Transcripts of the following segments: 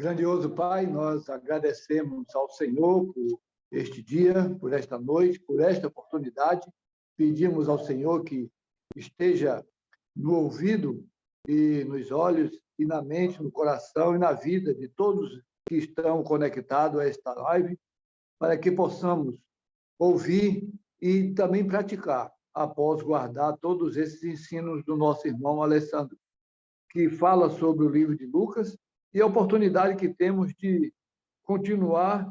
Grandioso Pai, nós agradecemos ao Senhor por este dia, por esta noite, por esta oportunidade. Pedimos ao Senhor que esteja no ouvido e nos olhos e na mente, no coração e na vida de todos que estão conectados a esta live, para que possamos ouvir e também praticar, após guardar todos esses ensinos do nosso irmão Alessandro, que fala sobre o livro de Lucas, e a oportunidade que temos de continuar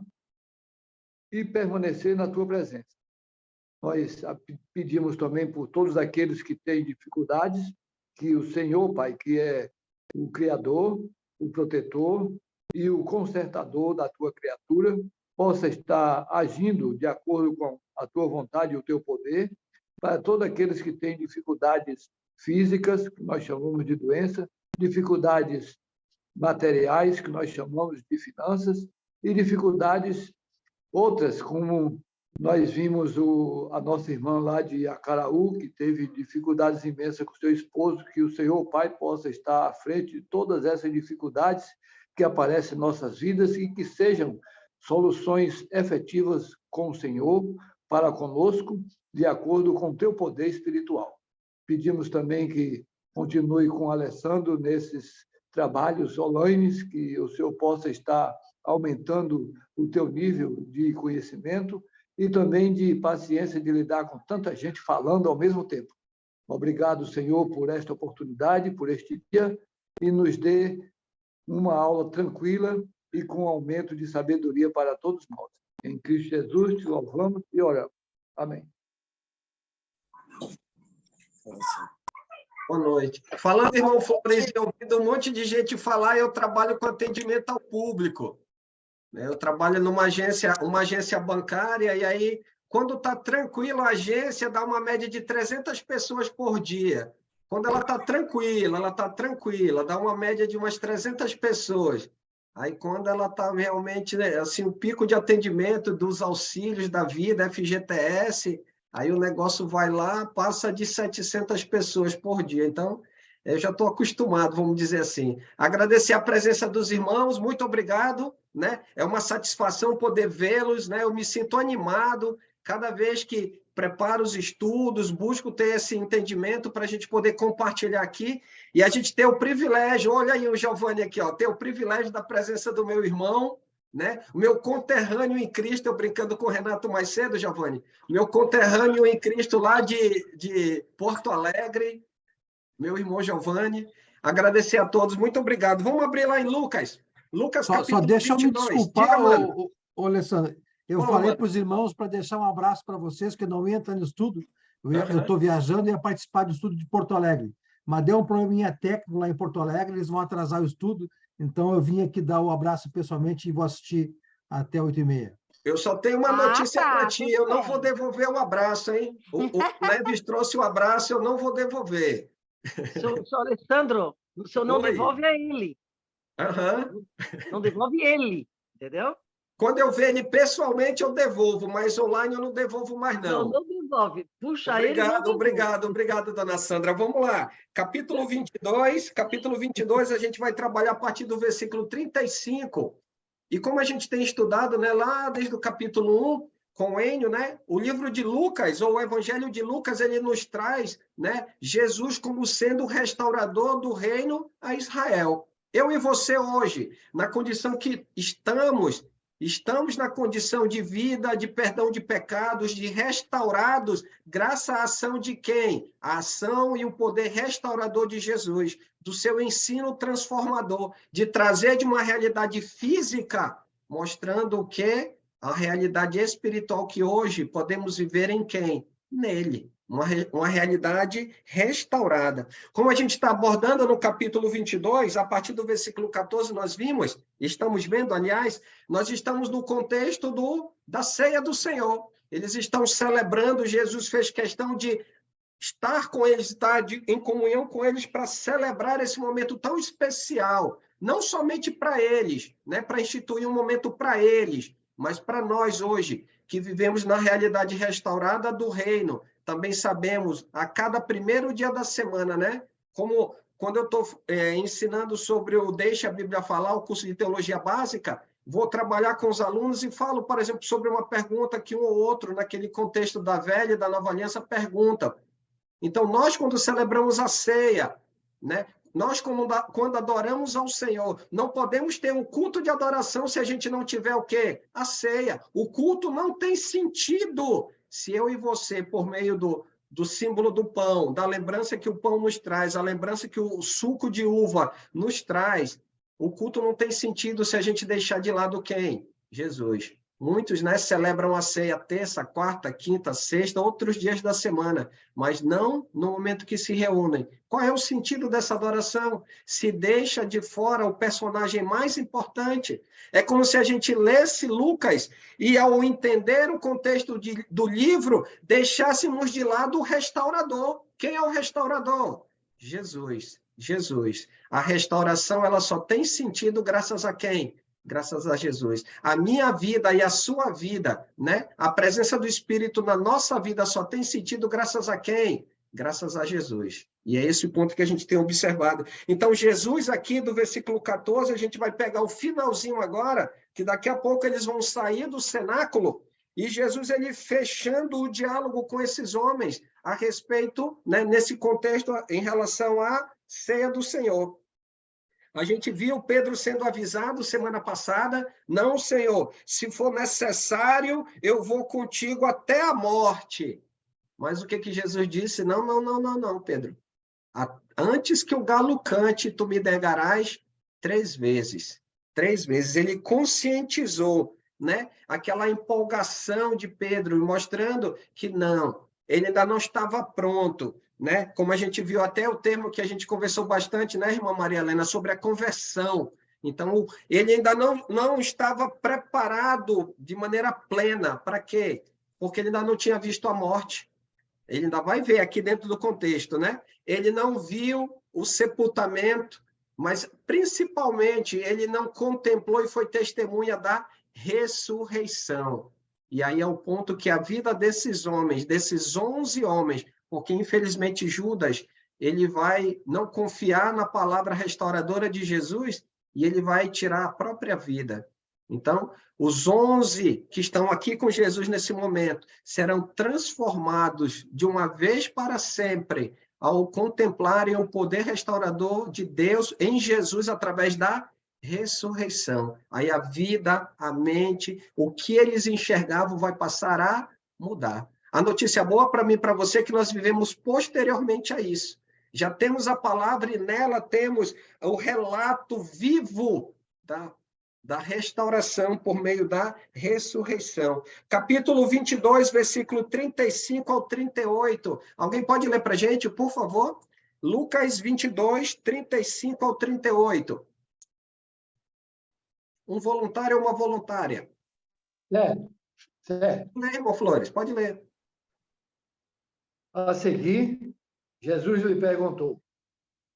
e permanecer na tua presença. Nós pedimos também por todos aqueles que têm dificuldades, que o Senhor, Pai, que é o Criador, o protetor e o consertador da tua criatura, possa estar agindo de acordo com a tua vontade e o teu poder, para todos aqueles que têm dificuldades físicas, que nós chamamos de doença, dificuldades materiais, que nós chamamos de finanças, e dificuldades outras, como nós vimos a nossa irmã lá de Acaraú, que teve dificuldades imensas com seu esposo, que o Senhor Pai possa estar à frente de todas essas dificuldades que aparecem em nossas vidas e que sejam soluções efetivas com o Senhor para conosco, de acordo com o teu poder espiritual. Pedimos também que continue com o Alessandro nesses trabalhos online, que o Senhor possa estar aumentando o teu nível de conhecimento e também de paciência de lidar com tanta gente falando ao mesmo tempo. Obrigado, Senhor, por esta oportunidade, por este dia, e nos dê uma aula tranquila e com aumento de sabedoria para todos nós. Em Cristo Jesus, te louvamos e oramos. Amém. Boa noite. Falando, irmão Florencio, eu ouvindo um monte de gente falar, eu trabalho com atendimento ao público. Eu trabalho numa agência bancária, e aí, quando está tranquilo, a agência dá uma média de 300 pessoas por dia. Quando ela está tranquila, dá uma média de umas 300 pessoas. Aí, quando ela está realmente, né, assim, o pico de atendimento dos auxílios da vida, FGTS, aí o negócio vai lá, passa de 700 pessoas por dia. Então, eu já estou acostumado, vamos dizer assim. Agradecer a presença dos irmãos, muito obrigado, né? É uma satisfação poder vê-los, né? Eu me sinto animado cada vez que preparo os estudos, busco ter esse entendimento para a gente poder compartilhar aqui, e a gente ter o privilégio, olha aí o Giovanni aqui, ó, ter o privilégio da presença do meu irmão, né? O meu conterrâneo em Cristo, eu brincando com o Renato mais cedo, Giovanni, meu conterrâneo em Cristo lá de Porto Alegre, meu irmão Giovanni. Agradecer a todos, muito obrigado. Vamos abrir lá em Lucas. Lucas, capítulo 22. Só deixa eu me desculpar, Diga, Alessandro. Eu falei para os irmãos para deixar um abraço para vocês, que não entra no estudo. Eu estou viajando e ia participar do estudo de Porto Alegre. Mas deu um probleminha técnico lá em Porto Alegre, eles vão atrasar o estudo. Então, eu vim aqui dar o abraço pessoalmente e vou assistir até 8h30. Eu só tenho uma notícia para ti. Eu não vou devolver o abraço, hein? O Leves trouxe o abraço, eu não vou devolver. Seu Alessandro, o senhor não devolve a ele. Não devolve ele, entendeu? Quando eu ver ele pessoalmente, eu devolvo, mas online eu não devolvo mais, não. Não devolve. Puxa Obrigado, dona Sandra. Vamos lá. Capítulo 22, a gente vai trabalhar a partir do versículo 35. E como a gente tem estudado, né, lá desde o capítulo 1, com Enio, né, o livro de Lucas, ou o Evangelho de Lucas, ele nos traz, né, Jesus como sendo o restaurador do reino a Israel. Eu e você hoje, na condição que estamos na condição de vida, de perdão de pecados, de restaurados, graças à ação de quem? A ação e o poder restaurador de Jesus, do seu ensino transformador, de trazer de uma realidade física, mostrando o quê? A realidade espiritual que hoje podemos viver em quem? Nele. Uma realidade restaurada. Como a gente está abordando no capítulo 22, a partir do versículo 14, estamos vendo, aliás, nós estamos no contexto da ceia do Senhor. Eles estão celebrando, Jesus fez questão de estar com eles, estar em comunhão com eles para celebrar esse momento tão especial, não somente para eles, né, para instituir um momento para eles, mas para nós hoje, que vivemos na realidade restaurada do reino. Também sabemos, a cada primeiro dia da semana, né, como quando eu estou ensinando sobre o Deixa a Bíblia Falar, o curso de teologia básica, vou trabalhar com os alunos e falo, por exemplo, sobre uma pergunta que um ou outro, naquele contexto da velha e da nova aliança, pergunta. Então, nós, quando celebramos a ceia, né? Nós, quando adoramos ao Senhor, não podemos ter um culto de adoração se a gente não tiver o quê? A ceia. O culto não tem sentido se eu e você, por meio do símbolo do pão, da lembrança que o pão nos traz, a lembrança que o suco de uva nos traz, o culto não tem sentido se a gente deixar de lado quem? Jesus. Muitos, né, celebram a ceia terça, quarta, quinta, sexta, outros dias da semana, mas não no momento que se reúnem. Qual é o sentido dessa adoração? Se deixa de fora o personagem mais importante. É como se a gente lesse Lucas e, ao entender o contexto do livro, deixássemos de lado o restaurador. Quem é o restaurador? Jesus. Jesus. A restauração, ela só tem sentido graças a quem? Graças a Jesus. A minha vida e a sua vida, né? A presença do Espírito na nossa vida só tem sentido graças a quem? Graças a Jesus. E é esse o ponto que a gente tem observado. Então, Jesus aqui do versículo 14, a gente vai pegar o finalzinho agora, que daqui a pouco eles vão sair do cenáculo, e Jesus, ele fechando o diálogo com esses homens a respeito, né, nesse contexto, em relação à ceia do Senhor. A gente viu Pedro sendo avisado semana passada, não, Senhor, se for necessário, eu vou contigo até a morte. Mas o que Jesus disse? Não, Pedro. Antes que o galo cante, tu me negarás 3 vezes. 3 vezes. Ele conscientizou, né, aquela empolgação de Pedro, mostrando que não, ele ainda não estava pronto, né? Como a gente viu até o termo que a gente conversou bastante, né, irmã Maria Helena, sobre a conversão. Então, ele ainda não estava preparado de maneira plena. Para quê? Porque ele ainda não tinha visto a morte. Ele ainda vai ver aqui dentro do contexto, né? Ele não viu o sepultamento, mas, principalmente, ele não contemplou e foi testemunha da ressurreição. E aí é o ponto que a vida desses homens, desses 11 homens, porque, infelizmente, Judas, ele vai não confiar na palavra restauradora de Jesus e ele vai tirar a própria vida. Então, os 11 que estão aqui com Jesus nesse momento serão transformados de uma vez para sempre ao contemplarem o poder restaurador de Deus em Jesus através da ressurreição. Aí a vida, a mente, o que eles enxergavam vai passar a mudar. A notícia boa para mim e para você é que nós vivemos posteriormente a isso. Já temos a palavra e nela temos o relato vivo da restauração por meio da ressurreição. Capítulo 22, versículo 35 ao 38. Alguém pode ler para a gente, por favor? Lucas 22, 35 ao 38. Um voluntário ou uma voluntária? Certo. Lê, irmão Flores, pode ler. A seguir, Jesus lhe perguntou: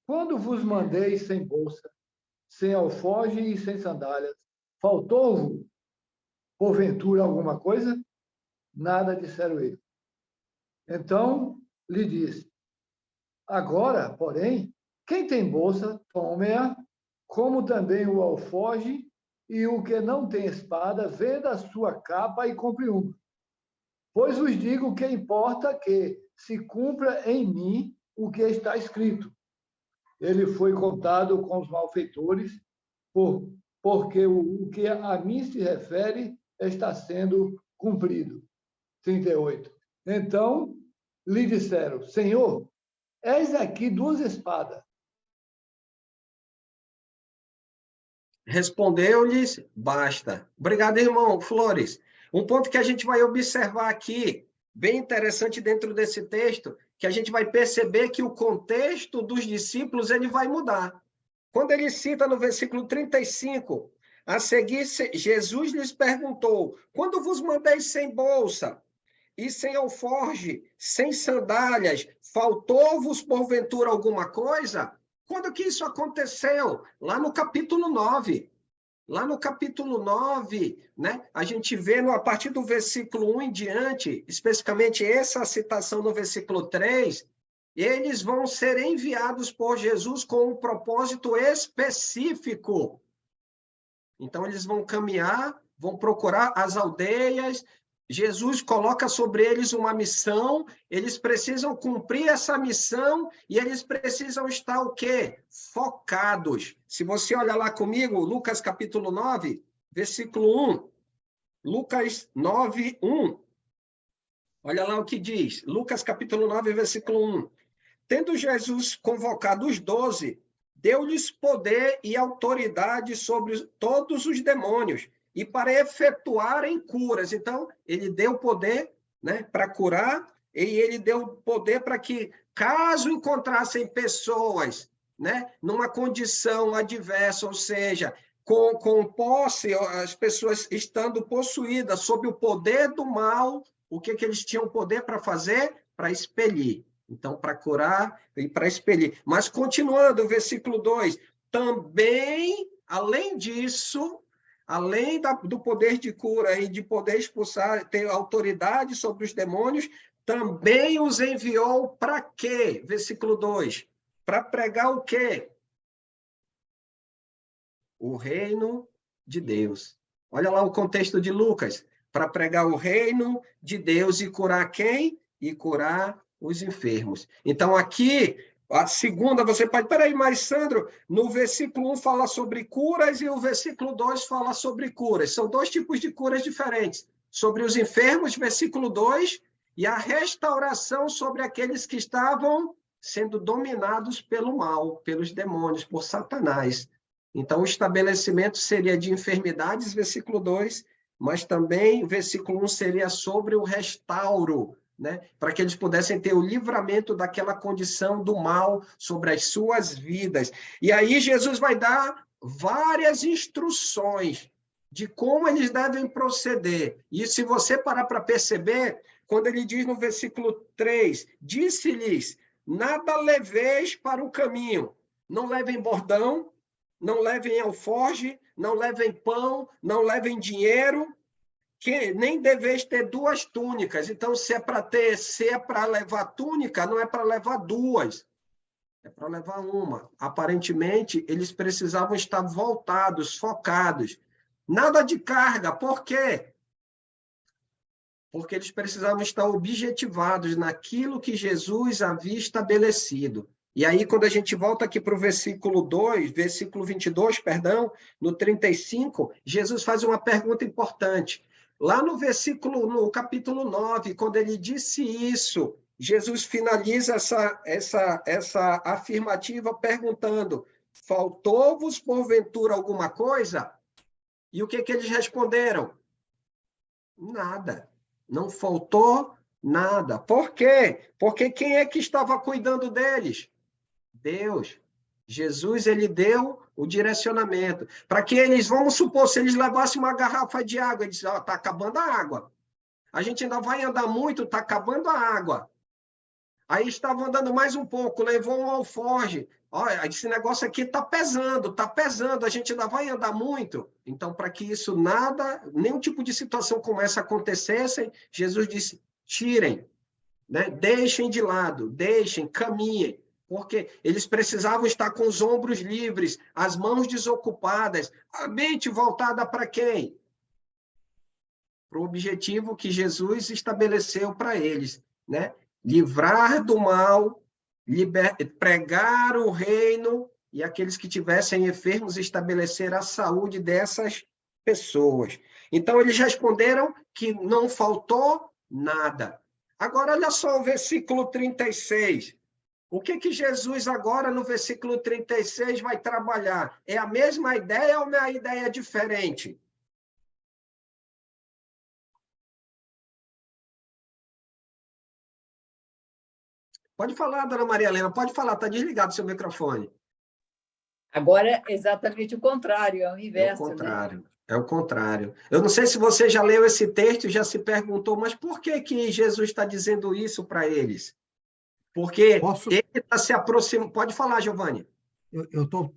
quando vos mandei sem bolsa, sem alforje e sem sandálias, faltou-vos, porventura, alguma coisa? Nada, disseram eles. Então lhe disse: agora, porém, quem tem bolsa, tome-a, como também o alforje, e o que não tem espada, venda a sua capa e compre uma. Pois vos digo que importa que se cumpra em mim o que está escrito. Ele foi contado com os malfeitores, porque o que a mim se refere está sendo cumprido. 38. Então lhe disseram: Senhor, eis aqui 2 espadas. Respondeu-lhes: basta. Obrigado, irmão Flores. Um ponto que a gente vai observar aqui, bem interessante dentro desse texto, que a gente vai perceber que o contexto dos discípulos ele vai mudar. Quando ele cita no versículo 35, a seguir, Jesus lhes perguntou: quando vos mandei sem bolsa e sem alforje, sem sandálias, faltou-vos porventura alguma coisa? Quando que isso aconteceu? Lá no capítulo 9. Lá no capítulo 9, né, a gente vê a partir do versículo 1 em diante, especificamente essa citação no versículo 3, eles vão ser enviados por Jesus com um propósito específico. Então, eles vão caminhar, vão procurar as aldeias. Jesus coloca sobre eles uma missão, eles precisam cumprir essa missão e eles precisam estar o quê? Focados. Se você olhar lá comigo, Lucas capítulo 9, versículo 1. Lucas 9, 1. Olha lá o que diz. Lucas capítulo 9, versículo 1. Tendo Jesus convocado os 12, deu-lhes poder e autoridade sobre todos os demônios e para efetuarem curas. Então, ele deu poder, né, para curar, e ele deu poder para que, caso encontrassem pessoas, né, numa condição adversa, ou seja, com posse, as pessoas estando possuídas sob o poder do mal, o que eles tinham poder para fazer? Para expelir. Então, para curar e para expelir. Mas, continuando, o versículo 2, também, além disso, além do poder de cura e de poder expulsar, ter autoridade sobre os demônios, também os enviou para quê? Versículo 2. Para pregar o quê? O reino de Deus. Olha lá o contexto de Lucas. Para pregar o reino de Deus e curar quem? E curar os enfermos. Então, aqui, a segunda, você pode... Peraí, mas, Sandro, no versículo 1 fala sobre curas e o versículo 2 fala sobre curas. São dois tipos de curas diferentes. Sobre os enfermos, versículo 2, e a restauração sobre aqueles que estavam sendo dominados pelo mal, pelos demônios, por Satanás. Então, o estabelecimento seria de enfermidades, versículo 2, mas também, versículo 1, seria sobre o restauro, né? Para que eles pudessem ter o livramento daquela condição do mal sobre as suas vidas. E aí Jesus vai dar várias instruções de como eles devem proceder. E se você parar para perceber, quando ele diz no versículo 3, disse-lhes, nada leveis para o caminho, não levem bordão, não levem alforje, não levem pão, não levem dinheiro, que nem deveis ter duas túnicas. Então, se é para levar túnica, não é para levar duas, é para levar uma. Aparentemente, eles precisavam estar voltados, focados. Nada de carga. Por quê? Porque eles precisavam estar objetivados naquilo que Jesus havia estabelecido. E aí, quando a gente volta aqui para o versículo 2, versículo 22, perdão, no 35, Jesus faz uma pergunta importante. Lá no capítulo 9, quando ele disse isso, Jesus finaliza essa afirmativa perguntando, faltou-vos porventura alguma coisa? E o que eles responderam? Nada. Não faltou nada. Por quê? Porque quem é que estava cuidando deles? Deus. Jesus, ele deu o direcionamento. Para que eles, vamos supor, se eles levassem uma garrafa de água, eles diziam, está acabando a água. A gente ainda vai andar muito, está acabando a água. Aí estava andando mais um pouco, levou um alforje. Olha, esse negócio aqui está pesando, a gente ainda vai andar muito. Então, para que isso nenhum tipo de situação como essa acontecesse, Jesus disse, tirem, né? Deixem de lado, caminhem. Porque eles precisavam estar com os ombros livres, as mãos desocupadas, a mente voltada para quem? Para o objetivo que Jesus estabeleceu para eles, né? Livrar do mal, pregar o reino e aqueles que tivessem enfermos estabelecer a saúde dessas pessoas. Então, eles responderam que não faltou nada. Agora, olha só o versículo 36. O que Jesus agora, no versículo 36, vai trabalhar? É a mesma ideia ou é uma ideia diferente? Pode falar, dona Maria Helena, pode falar, está desligado o seu microfone. Agora é exatamente o contrário, é o inverso. É o contrário, né? É o contrário. Eu não sei se você já leu esse texto e já se perguntou, mas por que Jesus está dizendo isso para eles? Porque ele está se aproximando... Pode falar, Giovanni.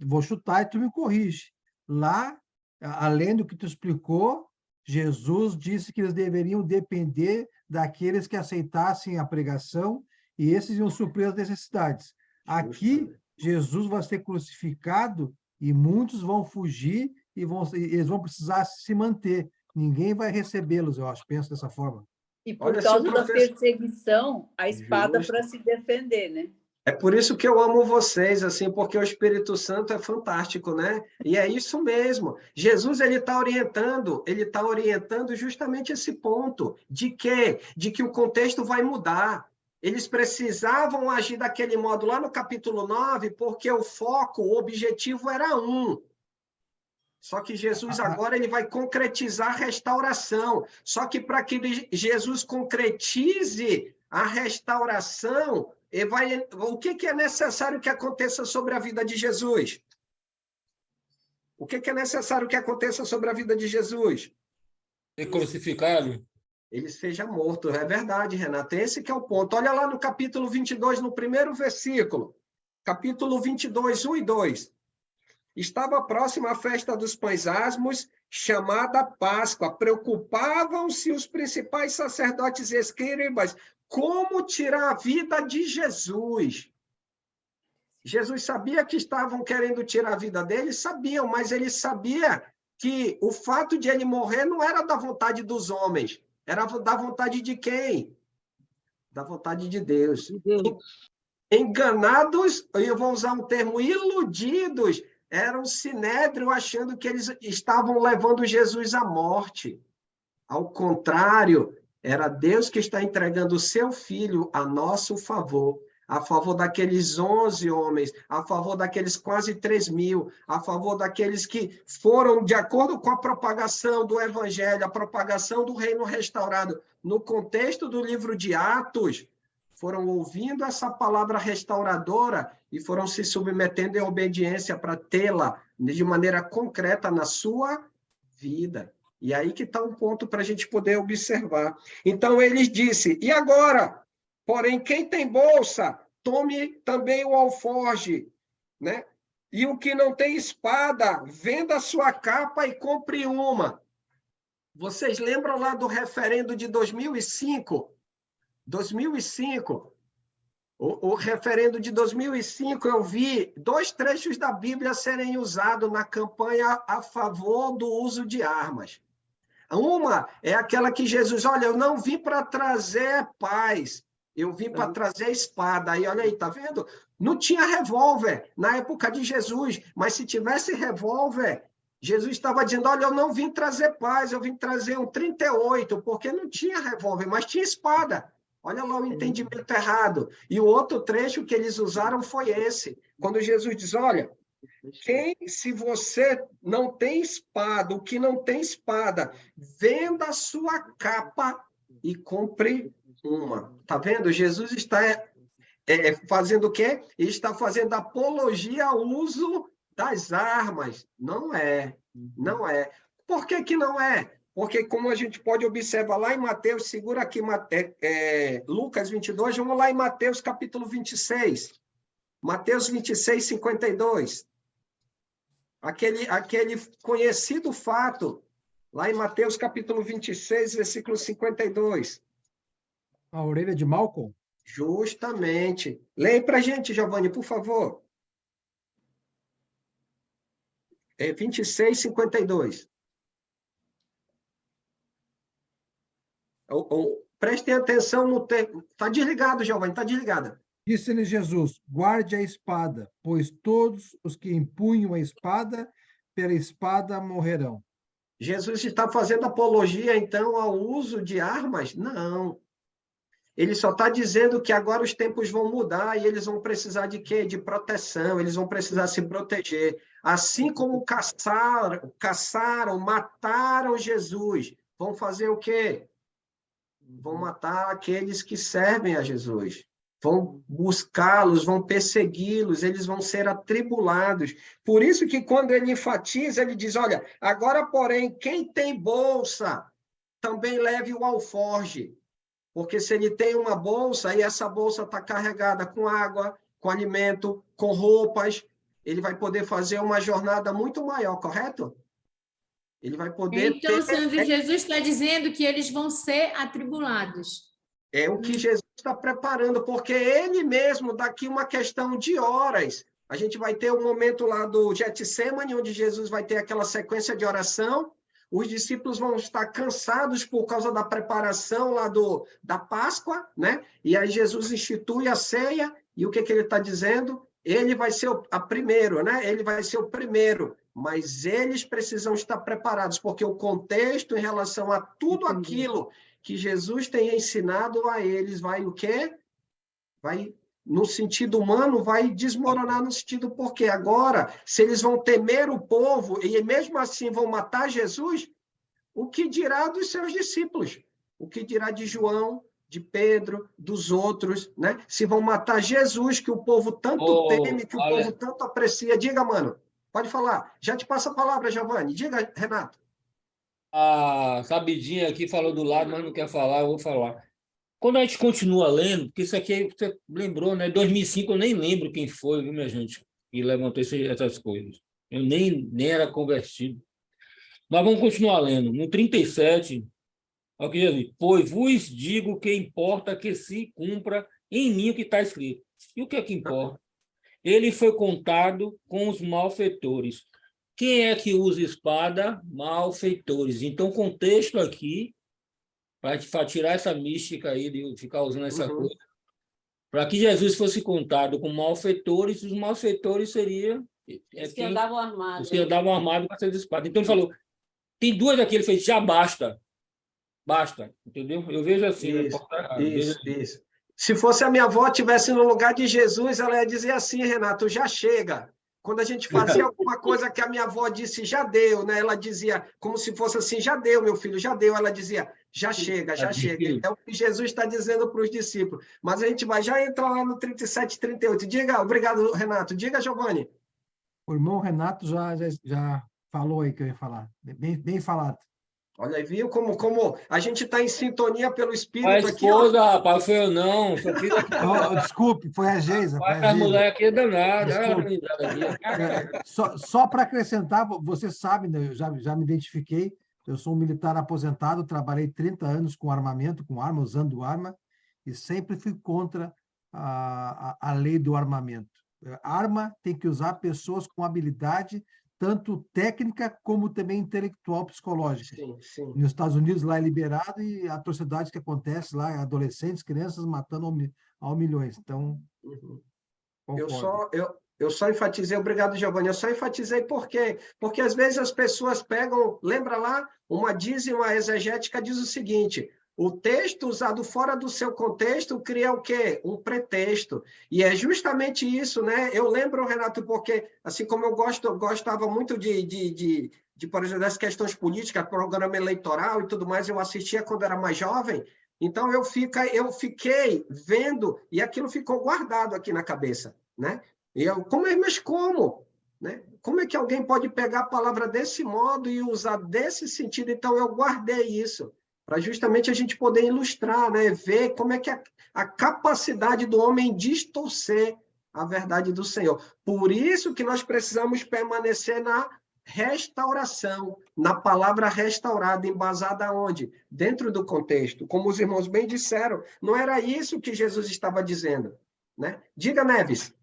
Vou chutar e tu me corrige. Lá, além do que tu explicou, Jesus disse que eles deveriam depender daqueles que aceitassem a pregação e esses iam suprir as necessidades. Aqui, Jesus vai ser crucificado e muitos vão fugir e eles vão precisar se manter. Ninguém vai recebê-los, eu acho, penso dessa forma. E por causa da perseguição, a espada para se defender, né? É por isso que eu amo vocês, assim, porque o Espírito Santo é fantástico, né? E é isso mesmo. Jesus, ele está orientando justamente esse ponto. De quê? De que o contexto vai mudar. Eles precisavam agir daquele modo lá no capítulo 9, porque o foco, o objetivo era um. Só que Jesus agora ele vai concretizar a restauração. Só que para que Jesus concretize a restauração, o que é necessário que aconteça sobre a vida de Jesus? O que é necessário que aconteça sobre a vida de Jesus? Ser crucificado. Ele seja morto. É verdade, Renato. Esse que é o ponto. Olha lá no capítulo 22, no primeiro versículo. Capítulo 22, 1 e 2. Estava próxima a festa dos pães asmos, chamada Páscoa. Preocupavam-se os principais sacerdotes e escribas como tirar a vida de Jesus. Jesus sabia que estavam querendo tirar a vida dele? Sabiam, mas ele sabia que o fato de ele morrer não era da vontade dos homens, era da vontade de quem? Da vontade de Deus. Enganados, eu vou usar um termo, iludidos, era um sinédrio achando que eles estavam levando Jesus à morte. Ao contrário, era Deus que está entregando o seu filho a nosso favor, a favor daqueles 11 homens, a favor daqueles quase 3.000, a favor daqueles que foram, de acordo com a propagação do evangelho, a propagação do reino restaurado, no contexto do livro de Atos, foram ouvindo essa palavra restauradora e foram se submetendo em obediência para tê-la de maneira concreta na sua vida. E aí que está um ponto para a gente poder observar. Então, ele disse, e agora? Porém, quem tem bolsa, tome também o alforje, né? E o que não tem espada, venda a sua capa e compre uma. Vocês lembram lá do referendo de 2005? 2005, o referendo de 2005, eu vi 2 trechos da Bíblia serem usados na campanha a favor do uso de armas. Uma é aquela que Jesus, olha, eu não vim para trazer paz, eu vim para trazer espada. Aí, olha aí, tá vendo? Não tinha revólver na época de Jesus, mas se tivesse revólver, Jesus estava dizendo, olha, eu não vim trazer paz, eu vim trazer um 38, porque não tinha revólver, mas tinha espada. Olha lá o entendimento errado. E o outro trecho que eles usaram foi esse. Quando Jesus diz, olha, se você não tem espada, o que não tem espada, venda a sua capa e compre uma. Está vendo? Jesus está fazendo o quê? Ele está fazendo apologia ao uso das armas. Não é. Não é. Por que que não é? Porque, como a gente pode observar lá em Mateus, segura aqui Lucas 22, vamos lá em Mateus capítulo 26. Mateus 26, 52. Aquele conhecido fato, lá em Mateus capítulo 26, versículo 52. A orelha de Malcolm? Justamente. Leia para a gente, Giovanni, por favor. 26, 52. Prestem atenção no tempo. Está desligado, Giovanni, está desligada. Disse-lhe Jesus, guarde a espada, pois todos os que empunham a espada, pela espada morrerão. Jesus está fazendo apologia, então, ao uso de armas? Não. Ele só está dizendo que agora os tempos vão mudar e eles vão precisar de quê? De proteção, eles vão precisar se proteger. Assim como caçaram, mataram Jesus, vão fazer o quê? Vão matar aqueles que servem a Jesus. Vão buscá-los, vão persegui-los, eles vão ser atribulados. Por isso que quando ele enfatiza, ele diz, olha, agora, porém, quem tem bolsa, também leve o alforje. Porque se ele tem uma bolsa, e essa bolsa está carregada com água, com alimento, com roupas, ele vai poder fazer uma jornada muito maior, correto? Ele vai poder Então, Sandro, Jesus está dizendo que eles vão ser atribulados. É o que Jesus está preparando, porque ele mesmo, daqui uma questão de horas, a gente vai ter um momento lá do Getsemane, onde Jesus vai ter aquela sequência de oração, os discípulos vão estar cansados por causa da preparação lá da Páscoa, né? E aí Jesus institui a ceia, e o que ele está dizendo? Ele vai ser a primeiro, né? Ele vai ser o primeiro, mas eles precisam estar preparados, porque o contexto em relação a tudo aquilo que Jesus tem ensinado a eles vai o quê? Vai, no sentido humano, vai desmoronar no sentido porque agora, se eles vão temer o povo e mesmo assim vão matar Jesus, o que dirá dos seus discípulos? O que dirá de João, de Pedro, dos outros, né? Se vão matar Jesus, que o povo tanto teme, que o povo tanto aprecia. Diga, mano, pode falar. Já te passo a palavra, Giovanni. Diga, Renato. A Sabidinha aqui falou do lado, mas não quer falar, eu vou falar. Quando a gente continua lendo, porque isso aqui você lembrou, né? 2005 eu nem lembro quem foi, viu, minha gente, que levantou essas coisas. Eu nem era convertido. Mas vamos continuar lendo. No 37, olha o que Jesus diz: pois vos digo que importa que se cumpra em mim o que está escrito. E o que é que importa? Ele foi contado com os malfeitores. Quem é que usa espada? Malfeitores. Então, o contexto aqui, para tirar essa mística aí de ficar usando essa coisa, para que Jesus fosse contado com malfeitores, os malfeitores seriam os que andavam armados. Os que andavam armados com essas espadas. Então, ele falou, tem duas aqui, ele fez, já basta. Basta, entendeu? Eu vejo assim. Isso. Se fosse a minha avó estivesse no lugar de Jesus, ela ia dizer assim, Renato, já chega. Quando a gente fazia alguma coisa que a minha avó disse, já deu, né? Ela dizia, como se fosse assim, já deu, meu filho, já deu. Ela dizia, já chega, já chega. É o que Jesus está dizendo para os discípulos. Mas a gente vai já entrar lá no 37, 38. Diga, obrigado, Renato. Diga, Giovanni. O irmão Renato já falou aí que eu ia falar. Bem falado. Olha aí, viu como a gente está em sintonia pelo Espírito aqui. A esposa, ó. Rapaz, foi eu não. Desculpe, foi a Geisa. A mulher aqui é danada. Só para acrescentar, você sabe, né, eu já me identifiquei, eu sou um militar aposentado, trabalhei 30 anos com armamento, com arma, usando arma, e sempre fui contra a lei do armamento. Arma tem que usar pessoas com habilidade tanto técnica como também intelectual, psicológica. Sim. Nos Estados Unidos, lá é liberado, e a atrocidade que acontece lá, adolescentes, crianças matando ao milhões. Então, eu só enfatizei, obrigado, Giovanni, eu só enfatizei porque às vezes as pessoas pegam, lembra lá, uma dízima exegética diz o seguinte: o texto usado fora do seu contexto cria o quê? Um pretexto. E é justamente isso, né? Eu lembro, Renato, porque, assim como eu gostava muito por exemplo, das questões políticas, programa eleitoral e tudo mais, eu assistia quando era mais jovem, então eu fiquei vendo, e aquilo ficou guardado aqui na cabeça, né? Mas como? Né? Como é que alguém pode pegar a palavra desse modo e usar desse sentido? Então, eu guardei isso, para justamente a gente poder ilustrar, né? Ver como é que a capacidade do homem distorcer a verdade do Senhor. Por isso que nós precisamos permanecer na restauração, na palavra restaurada, embasada onde? Dentro do contexto. Como os irmãos bem disseram, não era isso que Jesus estava dizendo, né? Diga, Neves.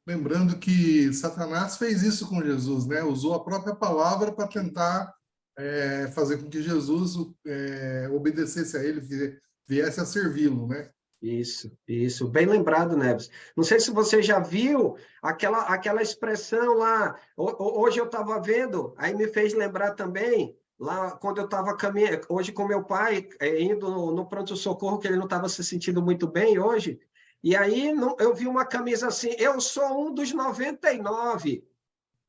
Lembrando que Satanás fez isso com Jesus, né? Usou a própria palavra para tentar fazer com que Jesus obedecesse a ele, viesse a servi-lo, né? Isso. Bem lembrado, Neves. Não sei se você já viu aquela expressão lá. Hoje eu estava vendo, aí me fez lembrar também, lá quando eu estava caminhando, hoje com meu pai, indo no pronto-socorro, que ele não estava se sentindo muito bem hoje, e aí eu vi uma camisa assim, eu sou um dos 99.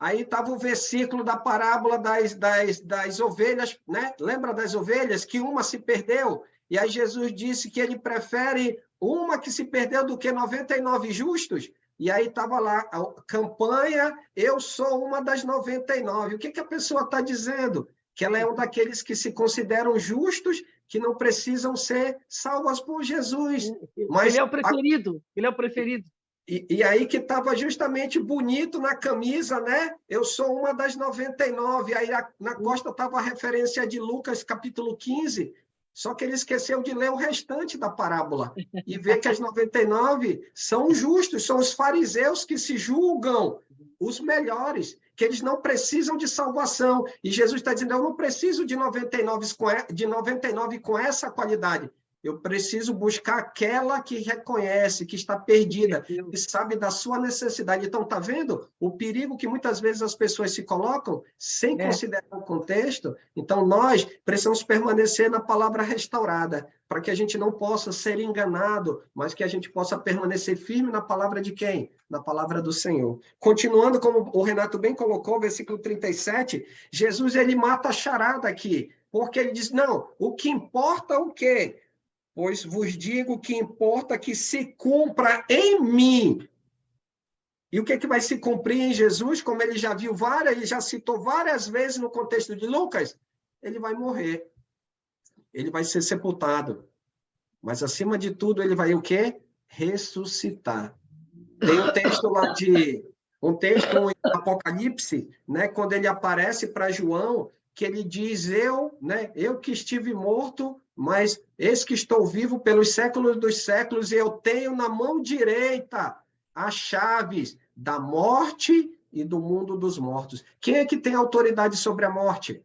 Aí estava o versículo da parábola das ovelhas, né? Lembra das ovelhas? Que uma se perdeu. E aí Jesus disse que ele prefere uma que se perdeu do que 99 justos. E aí estava lá, a campanha, eu sou uma das 99. O que a pessoa está dizendo? Que ela é um daqueles que se consideram justos, que não precisam ser salvas por Jesus. Mas ele é o preferido, ele é o preferido. E aí que estava justamente bonito na camisa, né? Eu sou uma das 99. Aí na costa estava a referência de Lucas, capítulo 15. Só que ele esqueceu de ler o restante da parábola e ver que as 99 são justos, são os fariseus que se julgam os melhores, que eles não precisam de salvação. E Jesus está dizendo, eu não preciso de 99 com essa qualidade. Eu preciso buscar aquela que reconhece, que está perdida, que sabe da sua necessidade. Então, está vendo o perigo que muitas vezes as pessoas se colocam sem considerar o contexto? Então, nós precisamos permanecer na palavra restaurada, para que a gente não possa ser enganado, mas que a gente possa permanecer firme na palavra de quem? Na palavra do Senhor. Continuando, como o Renato bem colocou, versículo 37, Jesus ele mata a charada aqui, porque ele diz, não, o que importa é o quê? Pois vos digo que importa que se cumpra em mim. E o que vai se cumprir em Jesus? Como ele já viu ele já citou várias vezes no contexto de Lucas, ele vai morrer. Ele vai ser sepultado. Mas, acima de tudo, ele vai o quê? Ressuscitar. Tem um texto lá um texto em Apocalipse, né, quando ele aparece para João, que ele diz, eu que estive morto, mas eis que estou vivo pelos séculos dos séculos, e eu tenho na mão direita as chaves da morte e do mundo dos mortos. Quem é que tem autoridade sobre a morte?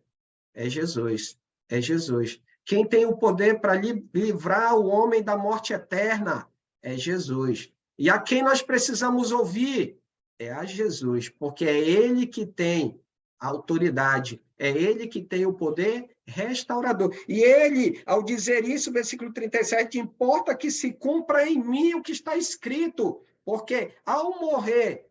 É Jesus. É Jesus. Quem tem o poder para livrar o homem da morte eterna? É Jesus. E a quem nós precisamos ouvir? É a Jesus, porque é ele que tem a autoridade, é ele que tem o poder restaurador. E ele, ao dizer isso, versículo 37, importa que se cumpra em mim o que está escrito, porque ao morrer,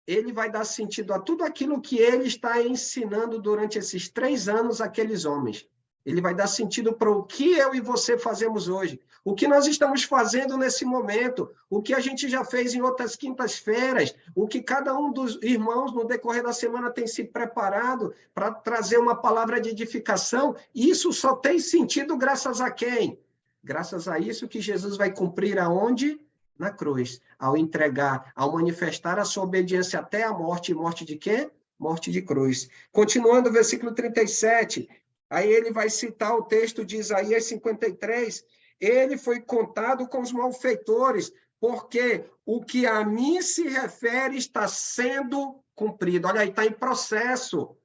ele vai dar sentido a tudo aquilo que ele está ensinando durante esses 3 anos àqueles homens. Ele vai dar sentido para o que eu e você fazemos hoje. O que nós estamos fazendo nesse momento, o que a gente já fez em outras quintas-feiras, o que cada um dos irmãos no decorrer da semana tem se preparado para trazer uma palavra de edificação, isso só tem sentido graças a quem? Graças a isso que Jesus vai cumprir aonde? Na cruz, ao entregar, ao manifestar a sua obediência até a morte. E morte de quê? Morte de cruz. Continuando o versículo 37, aí ele vai citar o texto de Isaías 53, ele foi contado com os malfeitores, porque o que a mim se refere está sendo cumprido. Olha aí, está em processo.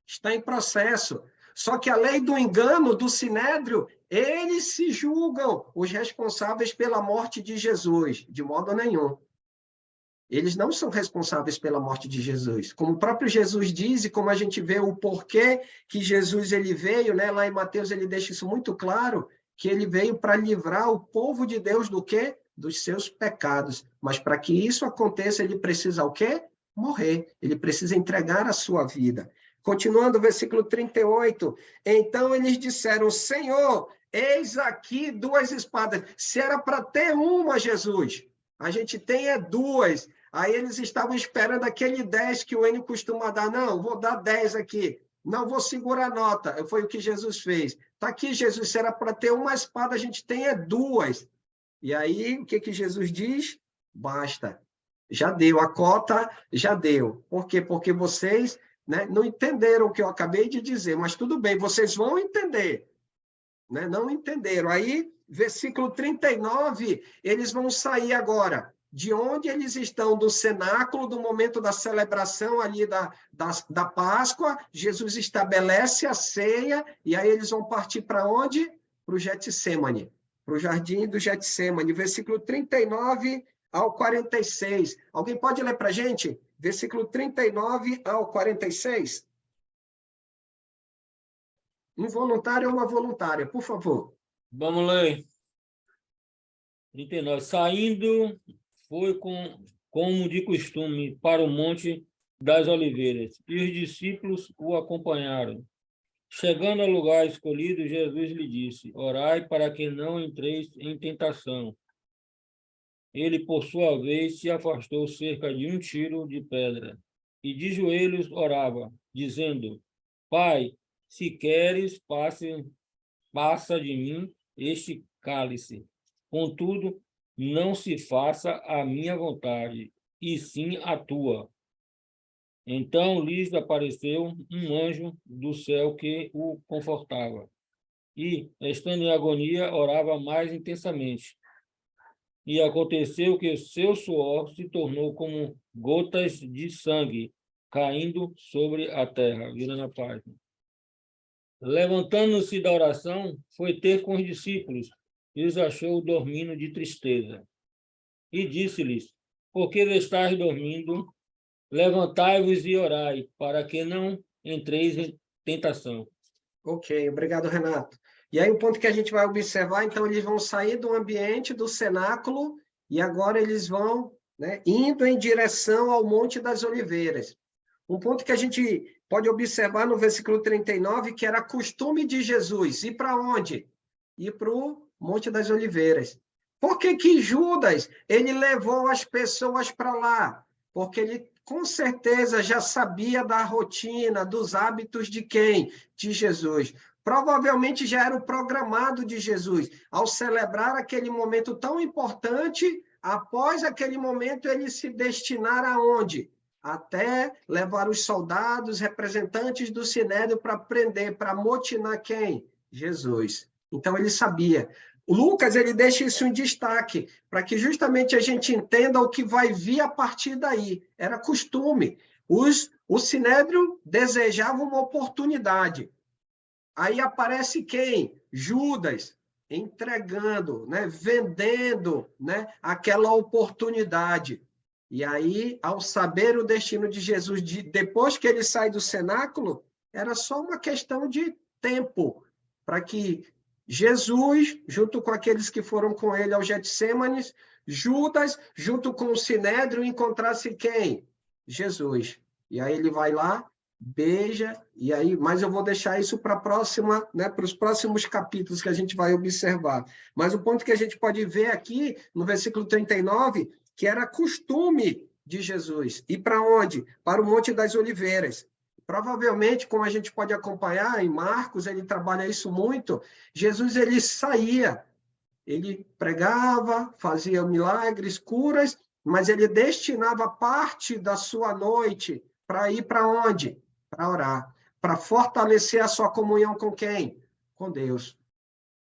Está em processo. Só que a lei do engano, do sinédrio, eles se julgam os responsáveis pela morte de Jesus, de modo nenhum. Eles não são responsáveis pela morte de Jesus. Como o próprio Jesus diz, e como a gente vê o porquê que Jesus ele veio, né? Lá em Mateus ele deixa isso muito claro, que ele veio para livrar o povo de Deus do quê? Dos seus pecados. Mas para que isso aconteça, ele precisa o quê? Morrer. Ele precisa entregar a sua vida. Continuando o versículo 38, então eles disseram, Senhor, eis aqui 2 espadas. Se era para ter uma, Jesus, a gente tem 2. Aí eles estavam esperando aquele 10 que o Enio costuma dar. Não, vou dar 10 aqui. Não, vou segurar a nota. Foi o que Jesus fez. Está aqui, Jesus, se era para ter uma espada, a gente tem 2. E aí, o que Jesus diz? Basta. Já deu. A cota já deu. Por quê? Porque vocês, né, não entenderam o que eu acabei de dizer. Mas tudo bem, vocês vão entender. Né? Não entenderam. Aí, versículo 39, eles vão sair agora. De onde eles estão? Do cenáculo, do momento da celebração ali da Páscoa, Jesus estabelece a ceia, e aí eles vão partir para onde? Para o Getsêmani, para o jardim do Getsêmani, versículo 39 ao 46. Alguém pode ler para a gente? Versículo 39 ao 46. Um voluntário ou uma voluntária, por favor. Vamos ler. 39. Saindo, foi como de costume para o Monte das Oliveiras, e os discípulos o acompanharam. Chegando ao lugar escolhido, Jesus lhe disse, orai para que não entreis em tentação. Ele, por sua vez, se afastou cerca de 1 tiro de pedra, e de joelhos orava, dizendo, Pai, se queres, passa de mim este cálice. Contudo, não se faça a minha vontade, e sim a tua. Então lhes apareceu um anjo do céu que o confortava. e, estando em agonia, orava mais intensamente. E aconteceu que o seu suor se tornou como gotas de sangue caindo sobre a terra. Vira na página. Levantando-se da oração, foi ter com os discípulos e os achou dormindo de tristeza. E disse-lhes: por que estáis dormindo? Levantai-vos e orai, para que não entreis em tentação. Ok, obrigado, Renato. E aí o ponto que a gente vai observar, então, eles vão sair do ambiente do cenáculo e agora eles vão, né, indo em direção ao Monte das Oliveiras. Um ponto que a gente pode observar no versículo 39, que era costume de Jesus. Ir para onde? Ir para o Monte das Oliveiras. Por que que Judas, ele levou as pessoas para lá? Porque ele, com certeza, já sabia da rotina, dos hábitos de quem? De Jesus. Provavelmente já era o programado de Jesus. Ao celebrar aquele momento tão importante, após aquele momento, ele se destinar aonde? Até levar os soldados, representantes do Sinédrio, para prender, para motinar quem? Jesus. Então, ele sabia. O Lucas, ele deixa isso em destaque, para que justamente a gente entenda o que vai vir a partir daí. Era costume. O Sinédrio desejava uma oportunidade. Aí aparece quem? Judas, entregando, né? Vendendo, né? Aquela oportunidade. E aí, ao saber o destino de Jesus, depois que ele sai do cenáculo, era só uma questão de tempo para que Jesus, junto com aqueles que foram com ele ao Getsêmanes, Judas, junto com o Sinédrio, encontrasse quem? Jesus. E aí ele vai lá, beija, e aí, mas eu vou deixar isso para a próxima, né, para os próximos capítulos que a gente vai observar. Mas o ponto que a gente pode ver aqui, no versículo 39, que era costume de Jesus. E para onde? Para o Monte das Oliveiras. Provavelmente, como a gente pode acompanhar em Marcos, ele trabalha isso muito, Jesus ele saía, ele pregava, fazia milagres, curas, mas ele destinava parte da sua noite para ir para onde? Para orar, para fortalecer a sua comunhão com quem? Com Deus.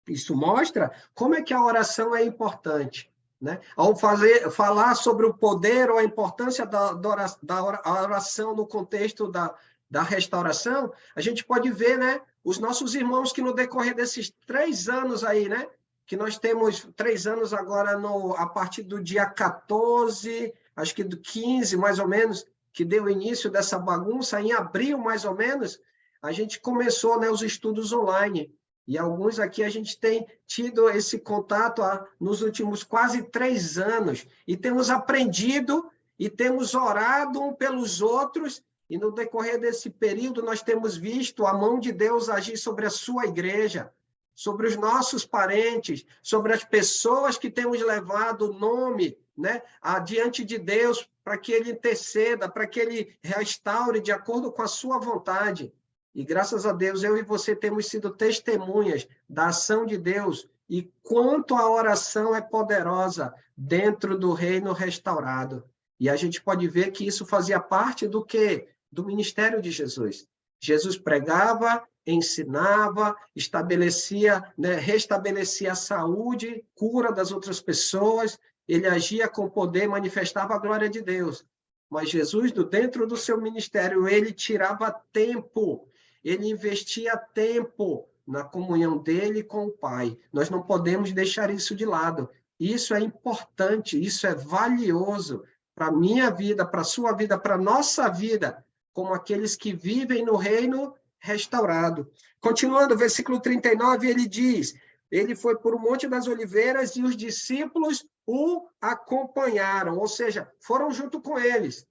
Isso mostra como é que a oração é importante. Né? Ao falar sobre o poder ou a importância da oração no contexto da restauração, a gente pode ver, né, os nossos irmãos que no decorrer desses 3 anos aí, né, que nós temos 3 anos agora a partir do dia 14, acho que do 15, mais ou menos, que deu início dessa bagunça, em abril, mais ou menos, a gente começou, né, os estudos online. E alguns aqui a gente tem tido esse contato nos últimos quase 3 anos. E temos aprendido e temos orado um pelos outros. E no decorrer desse período nós temos visto a mão de Deus agir sobre a sua igreja, sobre os nossos parentes, sobre as pessoas que temos levado o nome, né, adiante de Deus, para que Ele interceda, para que Ele restaure de acordo com a sua vontade. E graças a Deus, eu e você temos sido testemunhas da ação de Deus e quanto a oração é poderosa dentro do reino restaurado. E a gente pode ver que isso fazia parte do quê? Do ministério de Jesus. Jesus pregava, ensinava, estabelecia, né, restabelecia a saúde, cura das outras pessoas, ele agia com poder, manifestava a glória de Deus. Mas Jesus, dentro do seu ministério, ele tirava tempo, ele investia tempo na comunhão dele com o Pai. Nós não podemos deixar isso de lado. Isso é importante, isso é valioso para a minha vida, para a sua vida, para a nossa vida, como aqueles que vivem no reino restaurado. Continuando, versículo 39, ele diz, ele foi por o Monte das Oliveiras e os discípulos o acompanharam, ou seja, foram junto com eles.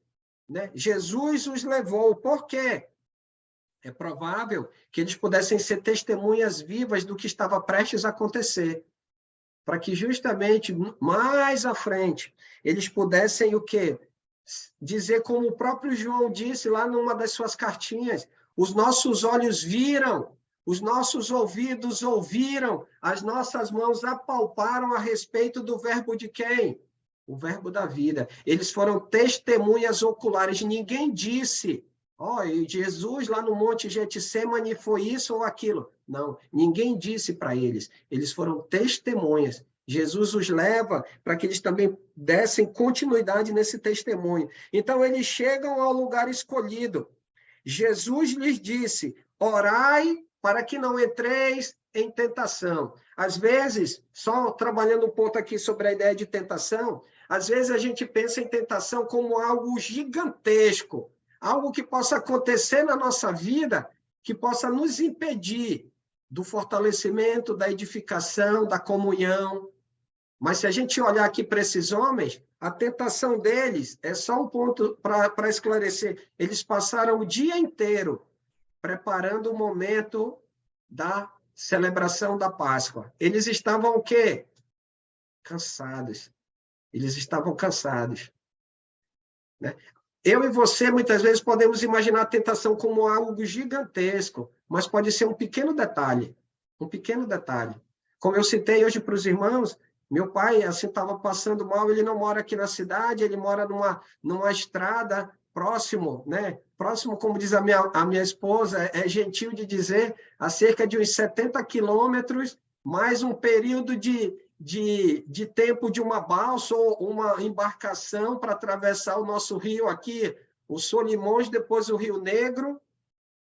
Né? Jesus os levou. Por quê? É provável que eles pudessem ser testemunhas vivas do que estava prestes a acontecer, para que justamente mais à frente eles pudessem o quê? Dizer como o próprio João disse lá numa das suas cartinhas, os nossos olhos viram, os nossos ouvidos ouviram, as nossas mãos apalparam a respeito do verbo de quem? O verbo da vida. Eles foram testemunhas oculares. Ninguém disse, Ó, e Jesus lá no Monte Getsêmani foi isso ou aquilo. Não, ninguém disse para eles. Eles foram testemunhas. Jesus os leva para que eles também dessem continuidade nesse testemunho. Então, eles chegam ao lugar escolhido. Jesus lhes disse, orai para que não entreis em tentação. Às vezes, só trabalhando um ponto aqui sobre a ideia de tentação, às vezes a gente pensa em tentação como algo gigantesco, algo que possa acontecer na nossa vida, que possa nos impedir do fortalecimento, da edificação, da comunhão. Mas se a gente olhar aqui para esses homens, a tentação deles, é só um ponto para esclarecer, eles passaram o dia inteiro preparando o momento da celebração da Páscoa. Eles estavam o quê? Cansados. Eles estavam cansados. Né? Eu e você, muitas vezes, podemos imaginar a tentação como algo gigantesco, mas pode ser um pequeno detalhe. Um pequeno detalhe. Como eu citei hoje para os irmãos, meu pai, assim, estava passando mal, ele não mora aqui na cidade, ele mora numa estrada próximo, né? Próximo, como diz a minha esposa, é gentil de dizer, a cerca de uns 70 quilômetros, mais um período de tempo de uma balsa ou uma embarcação para atravessar o nosso rio aqui, o Solimões, depois o Rio Negro.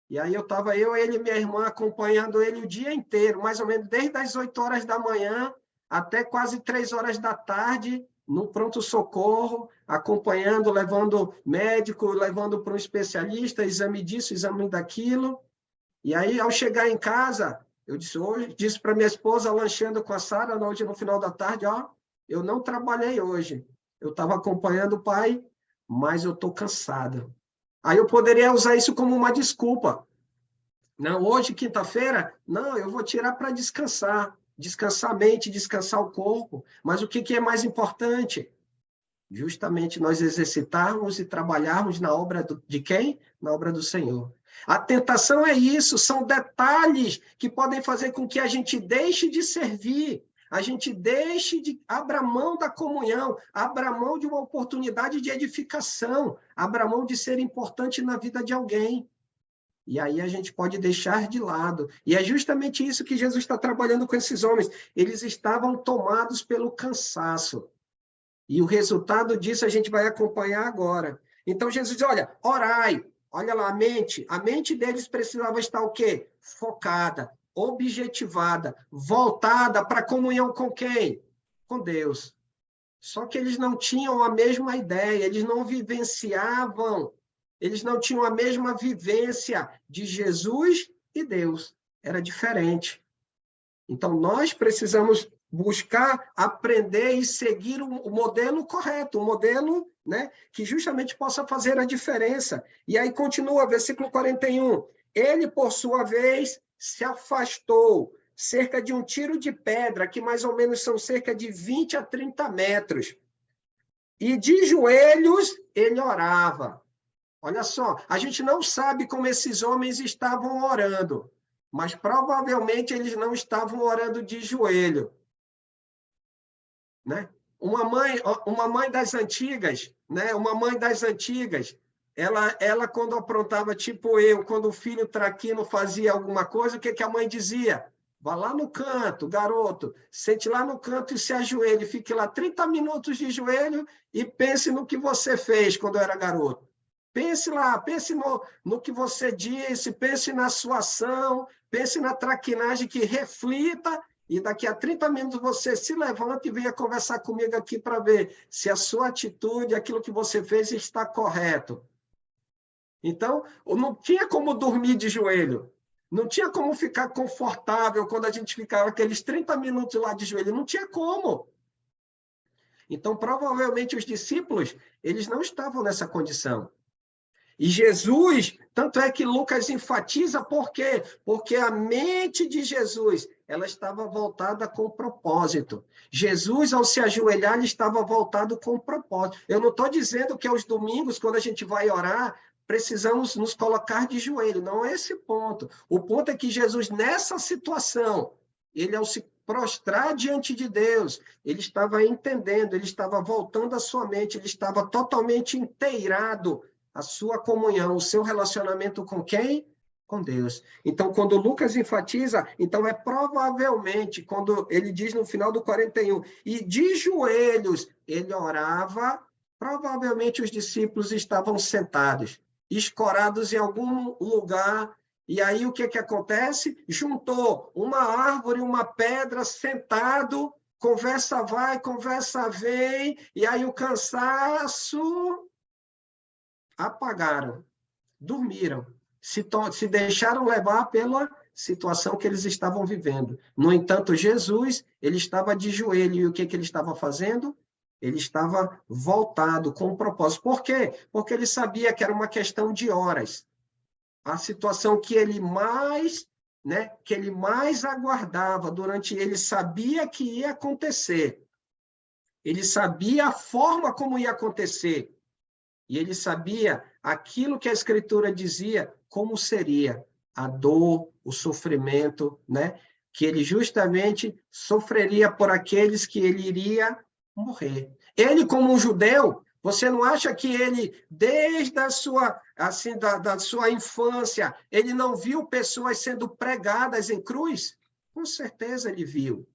E aí eu, ele e minha irmã acompanhando ele o dia inteiro, mais ou menos desde as 8 horas da manhã até quase 3 horas da tarde, no pronto-socorro, acompanhando, levando médico, levando para um especialista, exame disso, exame daquilo. E aí, ao chegar em casa, eu disse para minha esposa, lanchando com a Sara, hoje no final da tarde, ó, eu não trabalhei hoje. Eu estava acompanhando o pai, mas eu estou cansado. Aí eu poderia usar isso como uma desculpa. Não, hoje, quinta-feira, não, eu vou tirar para descansar. Descansar a mente, descansar o corpo. Mas o que é mais importante? Justamente nós exercitarmos e trabalharmos na obra de quem? Na obra do Senhor. A tentação é isso, são detalhes que podem fazer com que a gente deixe de servir, a gente deixe de abra mão da comunhão, abra mão de uma oportunidade de edificação, abra mão de ser importante na vida de alguém. E aí a gente pode deixar de lado. E é justamente isso que Jesus está trabalhando com esses homens. Eles estavam tomados pelo cansaço. E o resultado disso a gente vai acompanhar agora. Então Jesus diz, olha, orai. Olha lá, a mente deles precisava estar o quê? Focada, objetivada, voltada para a comunhão com quem? Com Deus. Só que eles não tinham a mesma ideia, eles não vivenciavam, eles não tinham a mesma vivência de Jesus e Deus. Era diferente. Então, nós precisamos buscar aprender e seguir o modelo correto, o modelo, né, que justamente possa fazer a diferença. E aí continua, versículo 41. Ele, por sua vez, se afastou cerca de um tiro de pedra, que mais ou menos são cerca de 20 a 30 metros. E de joelhos ele orava. Olha só, a gente não sabe como esses homens estavam orando, mas provavelmente eles não estavam orando de joelho. Né? Uma mãe das antigas, né? Uma mãe das antigas, ela quando aprontava, tipo eu, quando o filho traquino fazia alguma coisa, o que a mãe dizia? Vá lá no canto, garoto, sente lá no canto e se ajoelhe, fique lá 30 minutos de joelho e pense no que você fez quando era garoto. Pense lá, pense no que você disse, pense na sua ação, pense na traquinagem que reflita. E daqui a 30 minutos você se levanta e venha conversar comigo aqui para ver se a sua atitude, aquilo que você fez, está correto. Então, não tinha como dormir de joelho. Não tinha como ficar confortável quando a gente ficava aqueles 30 minutos lá de joelho. Não tinha como. Então, provavelmente, os discípulos, eles não estavam nessa condição. E Jesus, tanto é que Lucas enfatiza, por quê? Porque a mente de Jesus, ela estava voltada com propósito. Jesus, ao se ajoelhar, ele estava voltado com propósito. Eu não estou dizendo que aos domingos, quando a gente vai orar, precisamos nos colocar de joelho. Não é esse ponto. O ponto é que Jesus, nessa situação, ele ao se prostrar diante de Deus, ele estava entendendo, ele estava voltando a sua mente, ele estava totalmente inteirado a sua comunhão, o seu relacionamento com quem? Com Deus. Então, quando Lucas enfatiza, então é provavelmente, quando ele diz no final do 41, e de joelhos ele orava, provavelmente os discípulos estavam sentados, escorados em algum lugar, e aí o que acontece? Juntou uma árvore, uma pedra, sentado, conversa vai, conversa vem, e aí o cansaço, apagaram, dormiram, se deixaram levar pela situação que eles estavam vivendo. No entanto, Jesus, ele estava de joelho, e o que ele estava fazendo? Ele estava voltado com um propósito. Por quê? Porque ele sabia que era uma questão de horas. A situação que ele mais aguardava ele sabia que ia acontecer. Ele sabia a forma como ia acontecer. E ele sabia aquilo que a Escritura dizia, como seria a dor, o sofrimento, né? Que ele justamente sofreria por aqueles que ele iria morrer. Ele, como um judeu, você não acha que ele, desde a sua, assim, da sua infância, ele não viu pessoas sendo pregadas em cruz? Com certeza ele viu.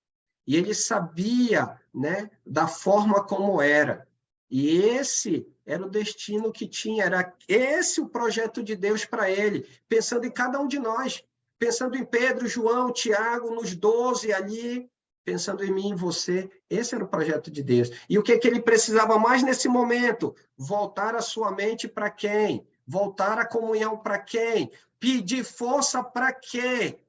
E ele sabia, né, da forma como era. E esse era o destino que tinha, era esse o projeto de Deus para ele, pensando em cada um de nós, pensando em Pedro, João, Tiago, nos 12 ali, pensando em mim e em você. Esse era o projeto de Deus. E o que ele precisava mais nesse momento? Voltar a sua mente para quem? Voltar a comunhão para quem? Pedir força para quê?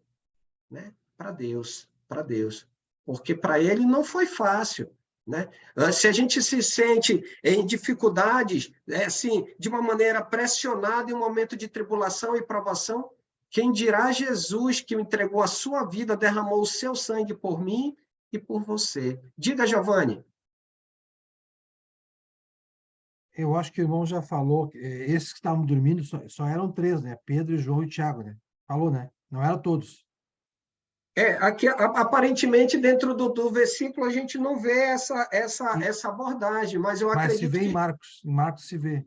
Né? Para Deus, para Deus. Porque para ele não foi fácil. Né? Se a gente se sente em dificuldades, assim, de uma maneira pressionada em um momento de tribulação e provação, quem dirá Jesus que entregou a sua vida, derramou o seu sangue por mim e por você. Diga, Giovanni. Eu acho que o irmão já falou, esses que estavam dormindo só eram 3, né? Pedro, João e Tiago, né? Falou, né? Não eram todos. Aqui, aparentemente, dentro do versículo, a gente não vê essa abordagem, mas eu acredito se vê que... em Marcos se vê.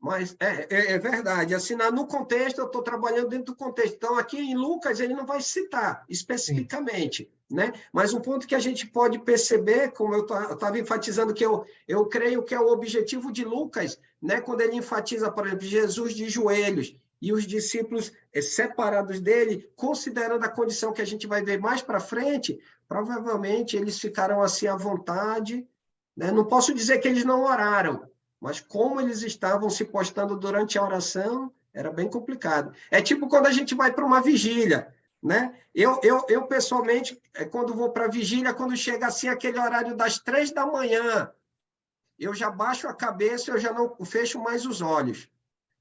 Mas é verdade. Assim, no contexto, eu estou trabalhando dentro do contexto. Então, aqui em Lucas, ele não vai citar especificamente, né? Mas um ponto que a gente pode perceber, como eu estava enfatizando, que eu creio que é o objetivo de Lucas, né? Quando ele enfatiza, por exemplo, Jesus de joelhos, e os discípulos separados dele, considerando a condição que a gente vai ver mais para frente, provavelmente eles ficaram assim à vontade, né? Não posso dizer que eles não oraram, mas como eles estavam se postando durante a oração, era bem complicado. É tipo quando a gente vai para uma vigília, né? Eu pessoalmente, quando vou para a vigília, quando chega assim aquele horário das 3 da manhã, eu já baixo a cabeça, eu já não fecho mais os olhos,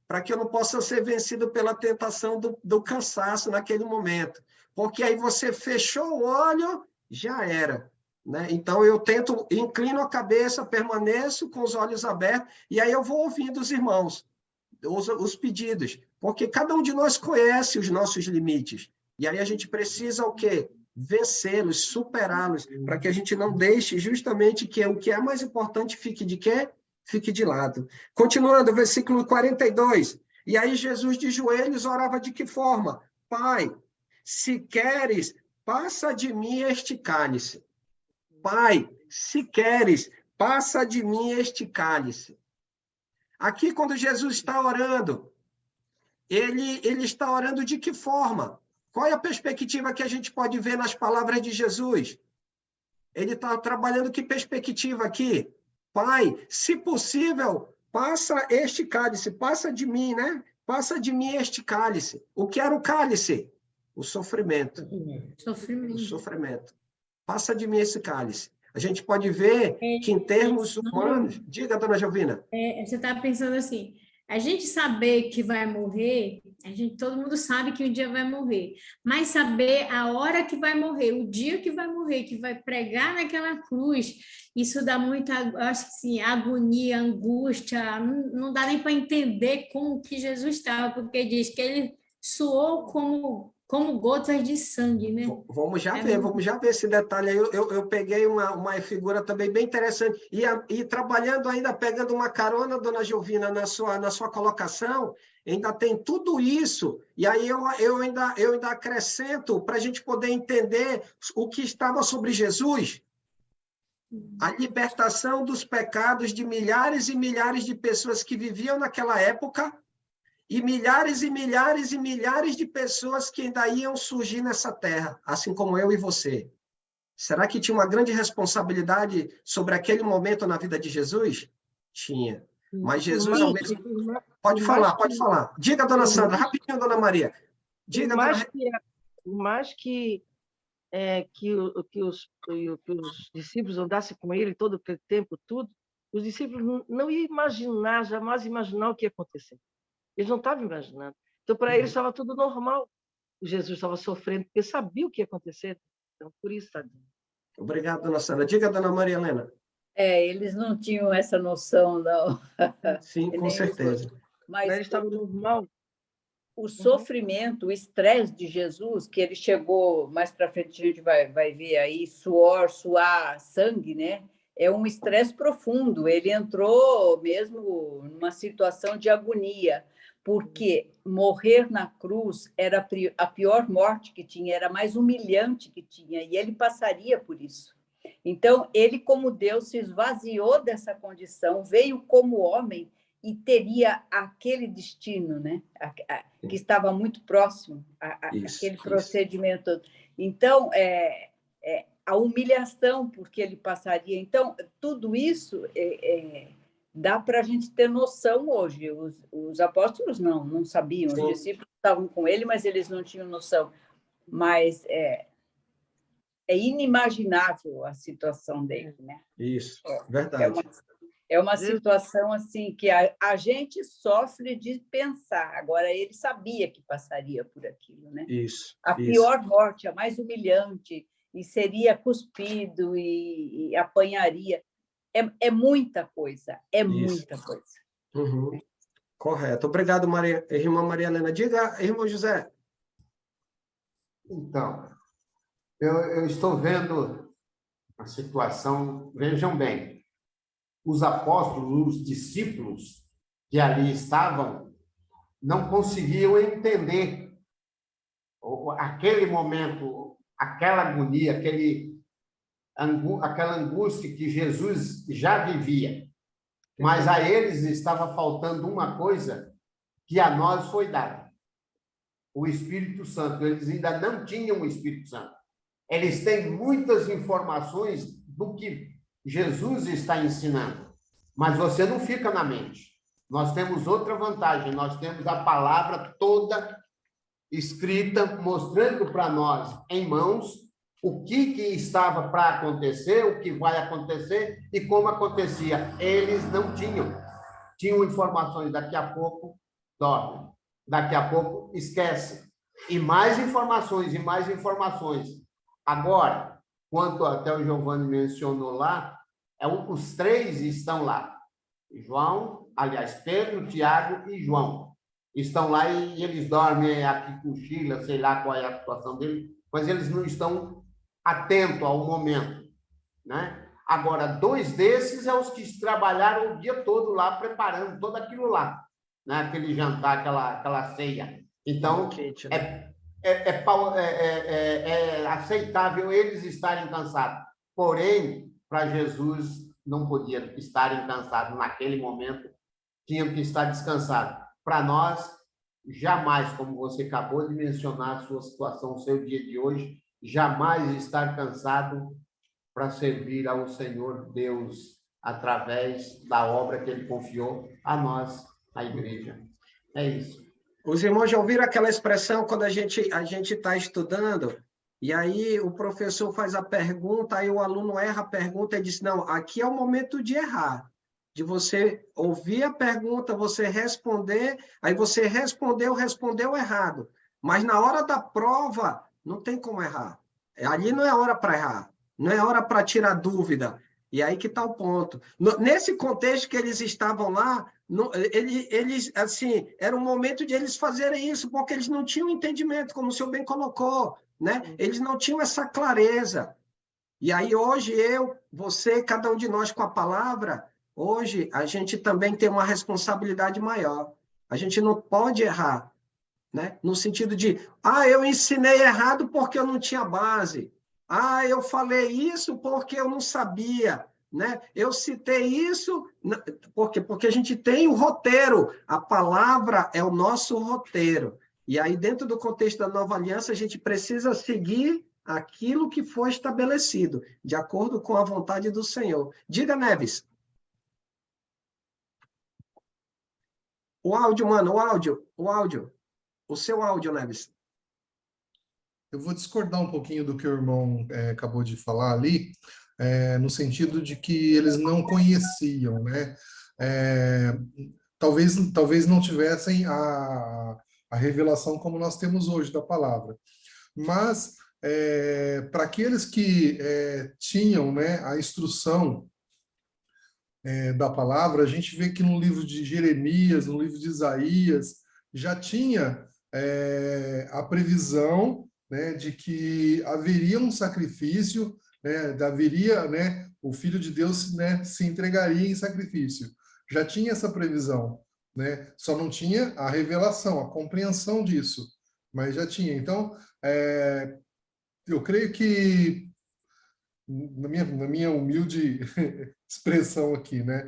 para que eu não possa ser vencido pela tentação do cansaço naquele momento. Porque aí você fechou o olho, já era. Né? Então, eu inclino a cabeça, permaneço com os olhos abertos, e aí eu vou ouvindo os irmãos, os pedidos, porque cada um de nós conhece os nossos limites. E aí a gente precisa o quê? Vencê-los, superá-los, para que a gente não deixe justamente que o que é mais importante fique de quê? Fique de lado. Continuando, versículo 42. E aí Jesus de joelhos orava de que forma? Pai, se queres, passa de mim este cálice. Pai, se queres, passa de mim este cálice. Aqui, quando Jesus está orando, ele está orando de que forma? Qual é a perspectiva que a gente pode ver nas palavras de Jesus? Ele está trabalhando que perspectiva aqui? Pai, se possível, passa este cálice, passa de mim, né? Passa de mim este cálice. O que era o cálice? O sofrimento. O sofrimento. Passa de mim esse cálice. A gente pode ver que em termos humanos... Diga, dona Jovina. Você está pensando assim, a gente saber que vai morrer, todo mundo sabe que um dia vai morrer, mas saber a hora que vai morrer, o dia que vai morrer, que vai pregar naquela cruz, isso dá muita, eu acho que sim, agonia, angústia, não dá nem para entender como que Jesus estava, porque diz que ele suou como gotas de sangue, né? Vamos já ver esse detalhe aí. Eu peguei uma figura também bem interessante. E trabalhando ainda, pegando uma carona, dona Jovina, na sua colocação, ainda tem tudo isso. E aí eu ainda acrescento para a gente poder entender o que estava sobre Jesus. A libertação dos pecados de milhares e milhares de pessoas que viviam naquela época, e milhares e milhares e milhares de pessoas que ainda iam surgir nessa terra, assim como eu e você. Será que tinha uma grande responsabilidade sobre aquele momento na vida de Jesus? Tinha. Mas Jesus, ao mesmo... Pode falar. Diga, dona Sandra, rapidinho, dona Maria. Diga, mais que os discípulos andassem com ele todo aquele tempo, os discípulos não iam imaginar, jamais imaginar o que ia acontecer. Eles não estavam imaginando. Então, para eles, estava tudo normal. Jesus estava sofrendo, porque sabia o que ia acontecer. Então, por isso, tadinho. Obrigado, dona Sandra. Diga, dona Maria Helena. Eles não tinham essa noção, não. Sim, com certeza. Mas eles estavam normal. O sofrimento, o estresse de Jesus, que ele chegou, mais para frente a gente vai ver aí, suar sangue, né? É um estresse profundo. Ele entrou mesmo numa situação de agonia, porque morrer na cruz era a pior morte que tinha, era a mais humilhante que tinha, e ele passaria por isso. Então, ele, como Deus, se esvaziou dessa condição, veio como homem e teria aquele destino, né? Que estava muito próximo, aquele procedimento. Então, a humilhação porque ele passaria. Então, tudo isso dá para a gente ter noção hoje. Os apóstolos não sabiam, os discípulos estavam com ele, mas eles não tinham noção. Mas é inimaginável a situação dele, né? Isso, verdade. É uma situação assim que a gente sofre de pensar. Agora, ele sabia que passaria por aquilo, né? Isso. A pior morte, a mais humilhante, e seria cuspido e apanharia. É muita coisa, muita coisa. Uhum. Correto. Obrigado, irmã Maria Helena. Diga, irmão José. Então, eu estou vendo a situação, vejam bem, os apóstolos, os discípulos que ali estavam, não conseguiam entender aquele momento, aquela agonia, aquela angústia que Jesus já vivia. Mas a eles estava faltando uma coisa que a nós foi dada: o Espírito Santo. Eles ainda não tinham o Espírito Santo. Eles têm muitas informações do que Jesus está ensinando, mas você não fica na mente. Nós temos outra vantagem, nós temos a palavra toda escrita, mostrando para nós em mãos o que estava para acontecer, o que vai acontecer e como acontecia. Eles não tinham informações. Daqui a pouco dorme, daqui a pouco esquece, e mais informações e mais informações. Agora, quanto até o Giovanni mencionou lá, os três estão lá. Pedro, Tiago e João. Estão lá e eles dormem aqui, cochila, sei lá qual é a situação deles, mas eles não estão atentos ao momento, né? Agora, 2 desses são os que trabalharam o dia todo lá, preparando tudo aquilo lá, né? Aquele jantar, aquela ceia. Então, é aceitável eles estarem cansados. Porém, para Jesus, não podia estarem cansados naquele momento, tinham que estar descansados. Para nós, jamais, como você acabou de mencionar, a sua situação, o seu dia de hoje, jamais estar cansado para servir ao Senhor Deus através da obra que Ele confiou a nós, a igreja. É isso. Os irmãos já ouviram aquela expressão quando a gente está estudando, e aí o professor faz a pergunta, aí o aluno erra a pergunta e diz, não, aqui é o momento de errar, de você ouvir a pergunta, você responder, aí você respondeu errado. Mas na hora da prova, não tem como errar. Ali não é hora para errar, não é hora para tirar dúvida. E aí que está o ponto. Nesse contexto que eles estavam lá, Eles, assim, era um momento de eles fazerem isso, porque eles não tinham entendimento, como o senhor bem colocou, né? Eles não tinham essa clareza. E aí, hoje, você, cada um de nós com a palavra, hoje, a gente também tem uma responsabilidade maior. A gente não pode errar, né? No sentido de, eu ensinei errado porque eu não tinha base. Eu falei isso porque eu não sabia, né? Eu citei isso porque a gente tem o roteiro. A palavra é o nosso roteiro. E aí, dentro do contexto da Nova Aliança, a gente precisa seguir aquilo que foi estabelecido, de acordo com a vontade do Senhor. Diga, Neves. O áudio, mano, o áudio. O seu áudio, Neves. Eu vou discordar um pouquinho do que o irmão acabou de falar ali, no sentido de que eles não conheciam, né? Talvez não tivessem a revelação como nós temos hoje da palavra. Mas, para aqueles que tinham, né, a instrução da palavra, a gente vê que no livro de Jeremias, no livro de Isaías, já tinha a previsão, né, de que haveria um sacrifício, né, haveria, né, o Filho de Deus, né, se entregaria em sacrifício. Já tinha essa previsão, né? Só não tinha a revelação, a compreensão disso, mas já tinha. Então, eu creio que, na minha humilde expressão aqui, né,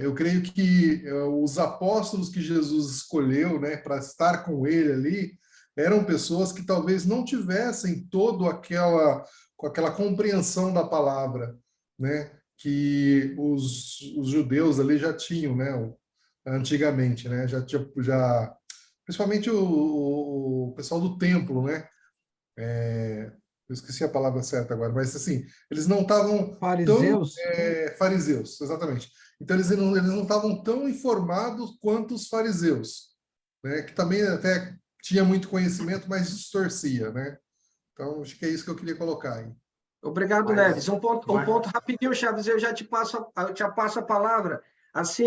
eu creio que os apóstolos que Jesus escolheu, né, para estar com ele ali, eram pessoas que talvez não tivessem com aquela compreensão da palavra, né, que os judeus ali já tinham, né, antigamente, né, principalmente o pessoal do templo, né, eu esqueci a palavra certa agora, mas assim, eles não estavam Fariseus. Fariseus, exatamente. Então eles não estavam tão informados quanto os fariseus, né, que também até tinha muito conhecimento, mas distorcia, né? Então, acho que é isso que eu queria colocar aí. Obrigado, Neves. Um ponto rapidinho, Chaves, eu já te passo a palavra. Assim,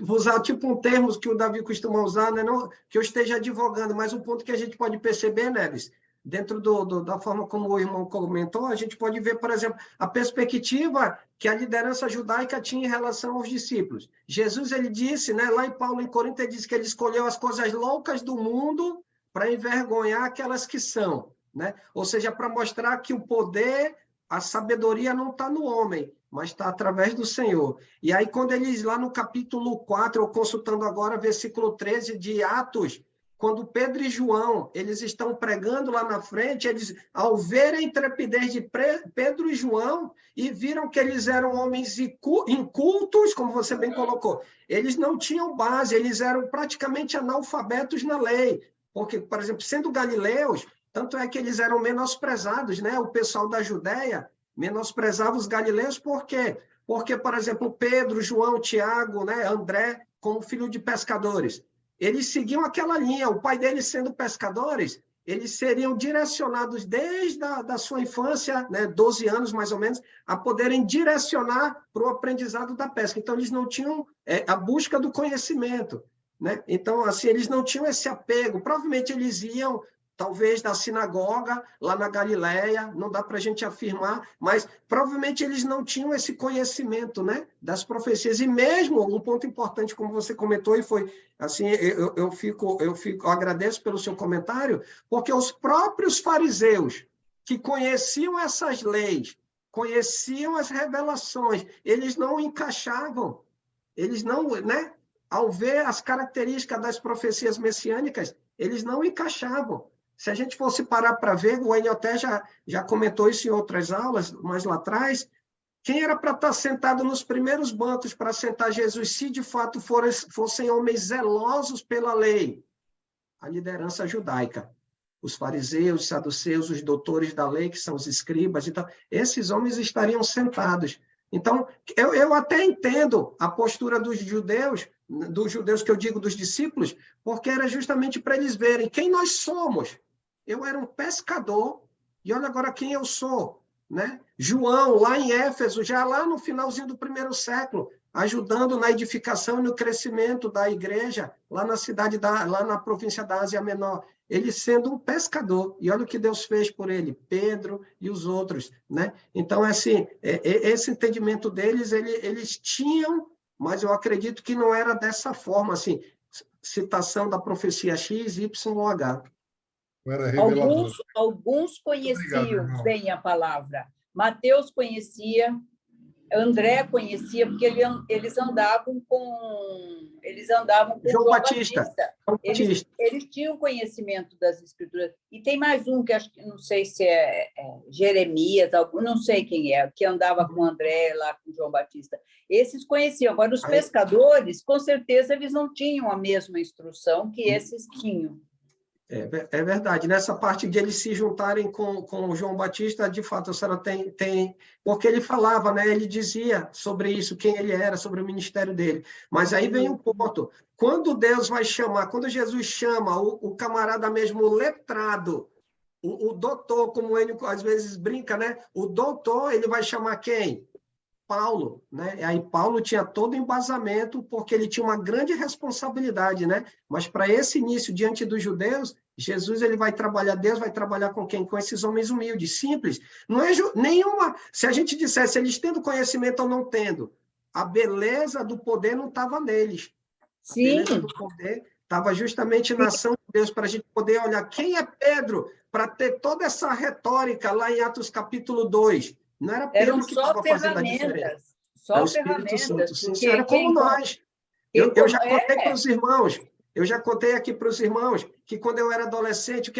vou usar tipo um termo que o Davi costuma usar, né? Não que eu esteja advogando, mas um ponto que a gente pode perceber, Neves, dentro da forma como o irmão comentou, a gente pode ver, por exemplo, a perspectiva que a liderança judaica tinha em relação aos discípulos. Jesus, ele disse, né, lá em Paulo, em Corinto, ele disse que ele escolheu as coisas loucas do mundo para envergonhar aquelas que são, né? Ou seja, para mostrar que o poder, a sabedoria não está no homem, mas está através do Senhor. E aí, quando eles, lá no capítulo 4, eu consultando agora, versículo 13 de Atos, quando Pedro e João, eles estão pregando lá na frente, eles, ao verem a intrepidez de Pedro e João, e viram que eles eram homens incultos, como você bem colocou, eles não tinham base, eles eram praticamente analfabetos na lei, porque, por exemplo, sendo galileus, tanto é que eles eram menosprezados, né? O pessoal da Judéia menosprezava os galileus, por quê? Porque, por exemplo, Pedro, João, Tiago, né, André, como filho de pescadores, eles seguiam aquela linha. O pai deles sendo pescadores, eles seriam direcionados desde da sua infância, né, 12 anos mais ou menos, a poderem direcionar para o aprendizado da pesca. Então, eles não tinham a busca do conhecimento, né? Então, assim, eles não tinham esse apego. Provavelmente eles iam, talvez, da sinagoga, lá na Galileia, não dá para a gente afirmar, mas provavelmente eles não tinham esse conhecimento, né, das profecias. E mesmo, um ponto importante, como você comentou, e foi assim, eu agradeço pelo seu comentário, porque os próprios fariseus, que conheciam essas leis, conheciam as revelações, eles não encaixavam, eles não, né, ao ver as características das profecias messiânicas, eles não encaixavam. Se a gente fosse parar para ver, o Enio até já comentou isso em outras aulas, mais lá atrás, quem era para estar sentado nos primeiros bancos para sentar Jesus, se de fato fossem homens zelosos pela lei? A liderança judaica. Os fariseus, os saduceus, os doutores da lei, que são os escribas, então, esses homens estariam sentados. Então, eu até entendo a postura dos judeus que eu digo dos discípulos, porque era justamente para eles verem quem nós somos. Eu era um pescador, e olha agora quem eu sou, né? João, lá em Éfeso, já lá no finalzinho do 1º século, ajudando na edificação e no crescimento da igreja lá na cidade, lá na província da Ásia Menor. Ele sendo um pescador, e olha o que Deus fez por ele, Pedro e os outros, né? Então, assim, esse entendimento deles, eles tinham, mas eu acredito que não era dessa forma, assim, citação da profecia X, Y ou H. Era revelador. Alguns conheciam bem a palavra. Mateus conhecia, André conhecia, porque eles andavam com João Batista. Eles tinham conhecimento das Escrituras. E tem mais um, que acho que não sei se é Jeremias, não sei quem é, que andava com André lá com João Batista. Esses conheciam. Agora, os pescadores, com certeza, eles não tinham a mesma instrução que esses tinham. É verdade. Nessa parte de eles se juntarem com o João Batista, de fato, a senhora tem... Porque ele falava, né? Ele dizia sobre isso, quem ele era, sobre o ministério dele. Mas aí vem um ponto. Quando Deus vai chamar, quando Jesus chama o camarada mesmo letrado, o doutor, como ele às vezes brinca, né? O doutor, ele vai chamar quem? Paulo, né? E aí Paulo tinha todo o embasamento porque ele tinha uma grande responsabilidade, né? Mas para esse início diante dos judeus, Jesus ele vai trabalhar, Deus vai trabalhar com quem? Com esses homens humildes, simples. Não é nenhuma. Se a gente dissesse eles tendo conhecimento ou não tendo, a beleza do poder não estava neles. Sim. A beleza do poder estava justamente na ação de Deus para a gente poder olhar quem é Pedro para ter toda essa retórica lá em Atos capítulo 2. Não era Pedro que estava fazendo a diferença. Só o Espírito Santo. Sim, era como nós. Eu já contei para os irmãos, eu já contei aqui para os irmãos que quando eu era adolescente,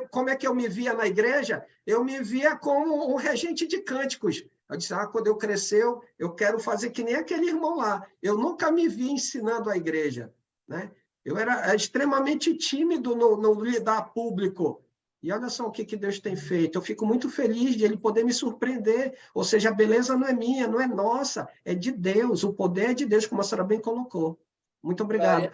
como é que eu me via na igreja? Eu me via como um regente de cânticos. Eu disse, quando eu crescer, eu quero fazer que nem aquele irmão lá. Eu nunca me vi ensinando a igreja, né? Eu era extremamente tímido no lidar público. E olha só o que Deus tem feito. Eu fico muito feliz de ele poder me surpreender. Ou seja, a beleza não é minha, não é nossa, é de Deus. O poder é de Deus, como a senhora bem colocou. Muito obrigado.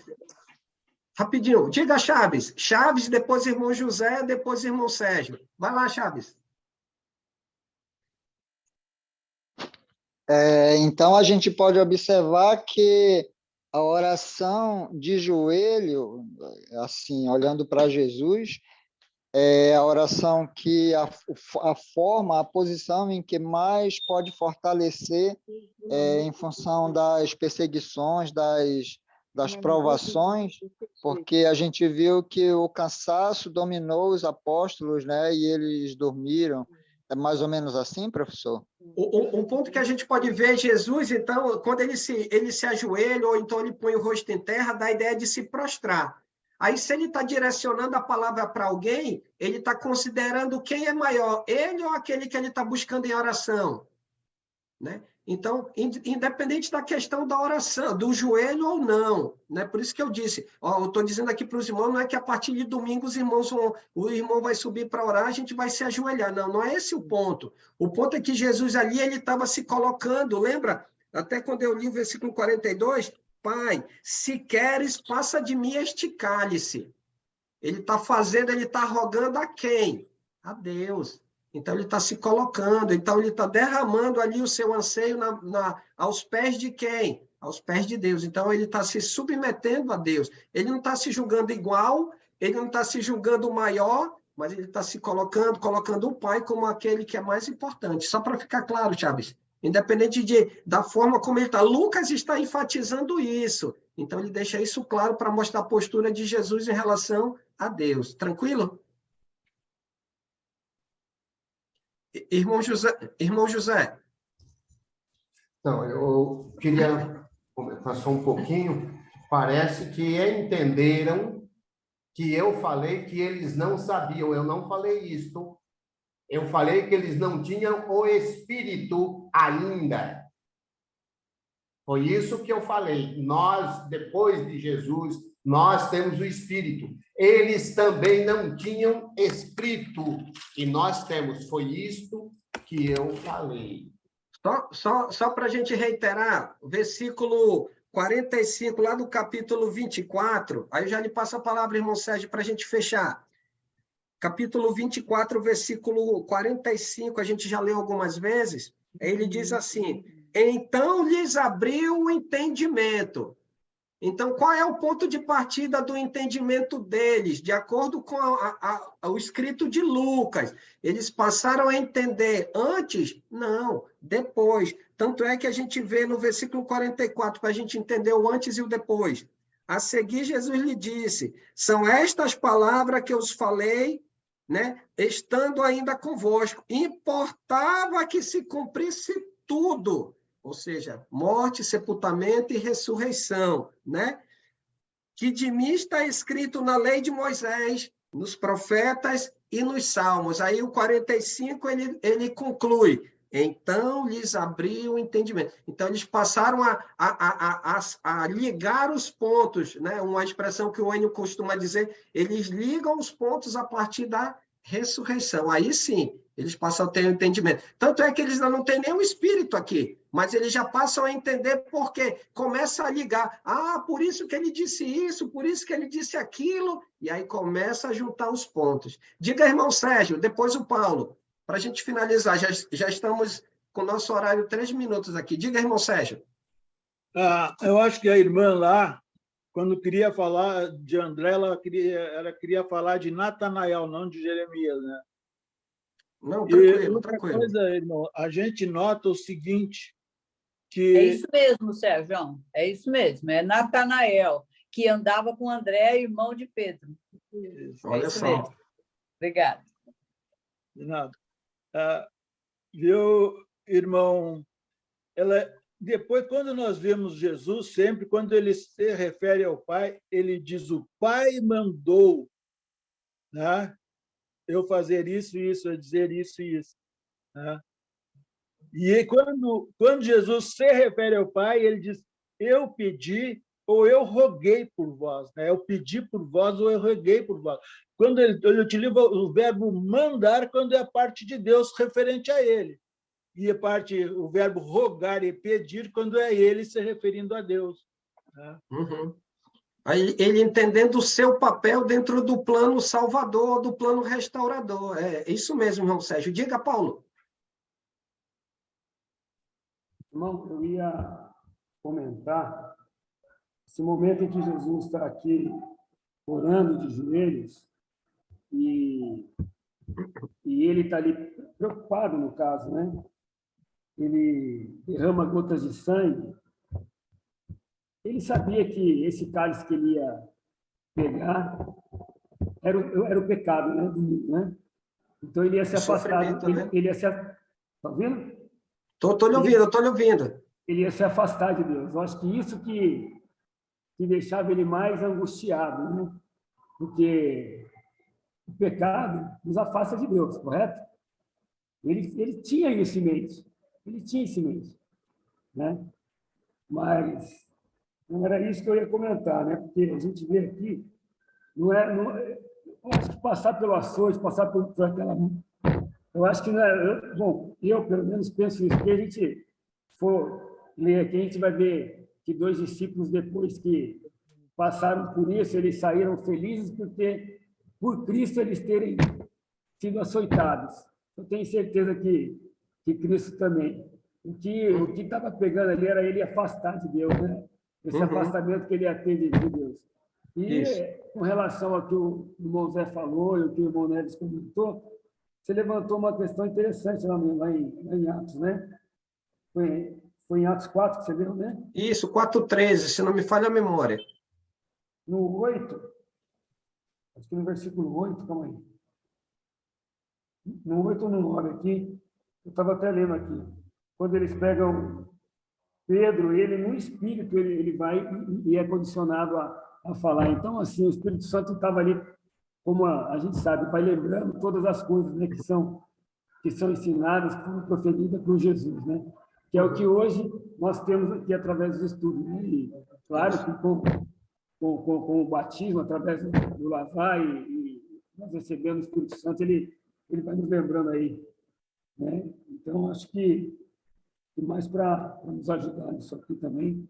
Rapidinho, diga Chaves. Chaves, depois irmão José, depois irmão Sérgio. Vai lá, Chaves. Então, a gente pode observar que a oração de joelho, assim, olhando para Jesus, é a oração que a forma, a posição em que mais pode fortalecer em função das perseguições, das provações, porque a gente viu que o cansaço dominou os apóstolos, né? E eles dormiram. É mais ou menos assim, professor? Um ponto que a gente pode ver Jesus, então, quando ele se ajoelha, ou então ele põe o rosto em terra, dá a ideia de se prostrar. Aí, se ele está direcionando a palavra para alguém, ele está considerando quem é maior, ele ou aquele que ele está buscando em oração, né? Então, independente da questão da oração, do joelho ou não, né? Por isso que eu disse, eu estou dizendo aqui para os irmãos, não é que a partir de domingo o irmão vai subir para orar, a gente vai se ajoelhar. Não, não é esse o ponto. O ponto é que Jesus ali, ele estava se colocando, lembra? Até quando eu li o versículo 42, Pai, se queres, passa de mim este cálice. Ele está rogando a quem? A Deus. Então, ele está se colocando, então ele está derramando ali o seu anseio aos pés de quem? Aos pés de Deus. Então, ele está se submetendo a Deus. Ele não está se julgando igual, ele não está se julgando maior, mas ele está se colocando o Pai como aquele que é mais importante. Só para ficar claro, Chaves. Independente da forma como ele está. Lucas está enfatizando isso. Então, ele deixa isso claro para mostrar a postura de Jesus em relação a Deus. Tranquilo? Irmão José. Então, eu queria comentar só um pouquinho. Parece que entenderam que eu falei que eles não sabiam. Eu não falei isso. Eu falei que eles não tinham o Espírito ainda. Foi isso que eu falei. Nós, depois de Jesus, nós temos o Espírito. Eles também não tinham Espírito. E nós temos. Foi isto que eu falei. Só para a gente reiterar, versículo 45, lá do capítulo 24. Aí eu já lhe passo a palavra, irmão Sérgio, para a gente fechar. Capítulo 24, versículo 45, a gente já leu algumas vezes. Ele diz assim, então lhes abriu o entendimento. Então, qual é o ponto de partida do entendimento deles? De acordo com o escrito de Lucas, eles passaram a entender antes? Não, depois. Tanto é que a gente vê no versículo 44, para a gente entender o antes e o depois. A seguir, Jesus lhe disse, são estas palavras que eu os falei, né, estando ainda convosco. Importava que se cumprisse tudo, ou seja, morte, sepultamento e ressurreição, né? Que de mim está escrito na lei de Moisés, nos profetas e nos salmos. Aí o 45 ele conclui, então lhes abriu o entendimento. Então eles passaram a ligar os pontos, né? Uma expressão que o Enio costuma dizer, eles ligam os pontos a partir da ressurreição. Aí sim, eles passam a ter o entendimento. Tanto é que eles não têm nenhum espírito aqui, mas eles já passam a entender porque começa a ligar. Ah, por isso que ele disse isso, por isso que ele disse aquilo, e aí começa a juntar os pontos. Diga, irmão Sérgio, depois o Paulo, para a gente finalizar, já estamos com o nosso horário 3 minutos aqui. Diga, irmão Sérgio. Eu acho que a irmã lá, quando queria falar de André, ela queria falar de Natanael, não de Jeremias, né? Não, tranquilo, outra tranquilo. coisa, irmão, a gente nota o seguinte, que... É isso mesmo, Sérgio, é isso mesmo, é Natanael, que andava com André, irmão de Pedro. Olha só. Mesmo. Obrigada. De nada. Viu, irmão, depois, quando nós vemos Jesus, sempre, quando ele se refere ao Pai, ele diz, o Pai mandou, né? Eu fazer isso, eu dizer isso e isso. Né? E quando Jesus se refere ao Pai, ele diz, eu pedi ou eu roguei por vós. Né? Eu pedi por vós ou eu roguei por vós. Quando ele utiliza o verbo mandar, quando é a parte de Deus referente a ele. E o verbo rogar e pedir, quando é ele se referindo a Deus. Né? Uhum. Aí, ele entendendo o seu papel dentro do plano salvador, do plano restaurador. É isso mesmo, irmão Sérgio. Diga, Paulo. Irmão, eu ia comentar esse momento em que Jesus está aqui orando de joelhos e ele está ali preocupado, no caso, né? Ele derrama gotas de sangue. Ele sabia que esse cálice que ele ia pegar era o pecado, né? Então ele ia se afastar. Ele ia se... Está ouvindo? Estou lhe ouvindo. Ele ia se afastar de Deus. Eu acho que isso que deixava ele mais angustiado, né? Porque o pecado nos afasta de Deus, correto? Ele tinha isso em mente. Ele tinha isso em mente, né? Mas não era isso que eu ia comentar, né? Porque a gente vê aqui, eu acho que passar pelo açoite, passar por aquela... Eu acho que não é... Bom, eu, pelo menos, penso isso. Que a gente for ler aqui, a gente vai ver que 2 discípulos, depois que passaram por isso, eles saíram felizes porque, por Cristo, eles terem sido açoitados. Eu tenho certeza que Cristo também. O que estava pegando ali era ele afastar de Deus, né? Esse afastamento que ele ia ter de Deus. E, com relação ao que o irmão Zé falou e o que o irmão Neves comentou, você levantou uma questão interessante lá em Atos, né? Foi em Atos 4 que você leu, né? Isso, 4:13, se não me falha a memória. No 8, acho que no versículo 8, calma aí. No 8 ou no 9 aqui, eu estava até lendo aqui. Quando eles pegam Pedro, ele no Espírito, ele vai e é condicionado a falar. Então, assim, o Espírito Santo estava ali, como a gente sabe, vai lembrando todas as coisas, né, que são ensinadas, que foram proferidas por Jesus, né? Que é o que hoje nós temos aqui através do estudo. Né? E, claro que com o batismo, através do lavar e nós recebendo o Espírito Santo, ele vai nos lembrando aí. Né? Então, acho que mais para nos ajudar nisso aqui também,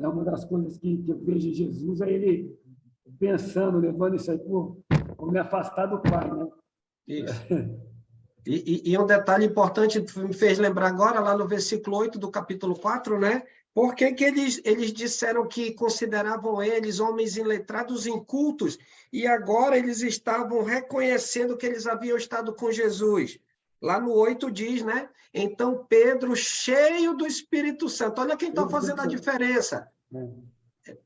é uma das coisas que eu vejo em Jesus, é ele pensando, levando isso aí, vou me afastar do Pai, né? Isso. E um detalhe importante, me fez lembrar agora, lá no versículo 8 do capítulo 4, né? Por que que eles disseram que consideravam eles homens iletrados, incultos, e agora eles estavam reconhecendo que eles haviam estado com Jesus? Lá no 8 diz, né? Então Pedro, cheio do Espírito Santo, olha quem está fazendo a diferença.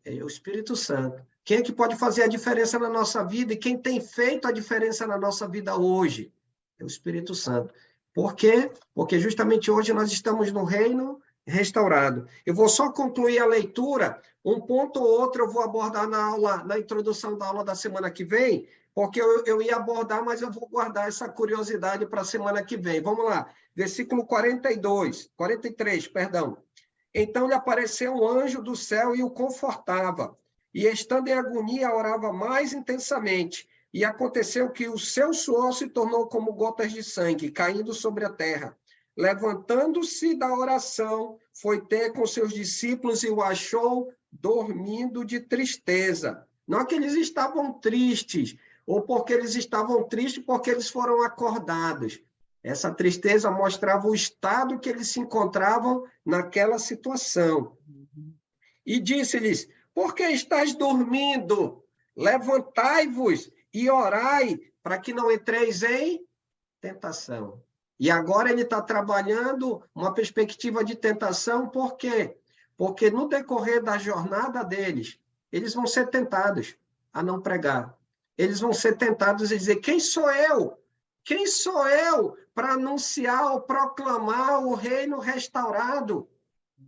É o Espírito Santo. Quem é que pode fazer a diferença na nossa vida e quem tem feito a diferença na nossa vida hoje? É o Espírito Santo. Por quê? Porque justamente hoje nós estamos no reino restaurado. Eu vou só concluir a leitura, um ponto ou outro eu vou abordar na aula, na introdução da aula da semana que vem, porque eu ia abordar, mas eu vou guardar essa curiosidade para a semana que vem. Vamos lá, versículo 43, perdão. Então lhe apareceu um anjo do céu e o confortava, e estando em agonia orava mais intensamente. E aconteceu que o seu suor se tornou como gotas de sangue, caindo sobre a terra. Levantando-se da oração, foi ter com seus discípulos e o achou dormindo de tristeza. Não é que eles estavam tristes, ou porque eles estavam tristes porque eles foram acordados. Essa tristeza mostrava o estado que eles se encontravam naquela situação. E disse-lhes, por que estáis dormindo? Levantai-vos e orai para que não entreis em tentação. E agora ele está trabalhando uma perspectiva de tentação, por quê? Porque no decorrer da jornada deles, eles vão ser tentados a não pregar. Eles vão ser tentados a dizer, quem sou eu? Quem sou eu para anunciar ou proclamar o reino restaurado?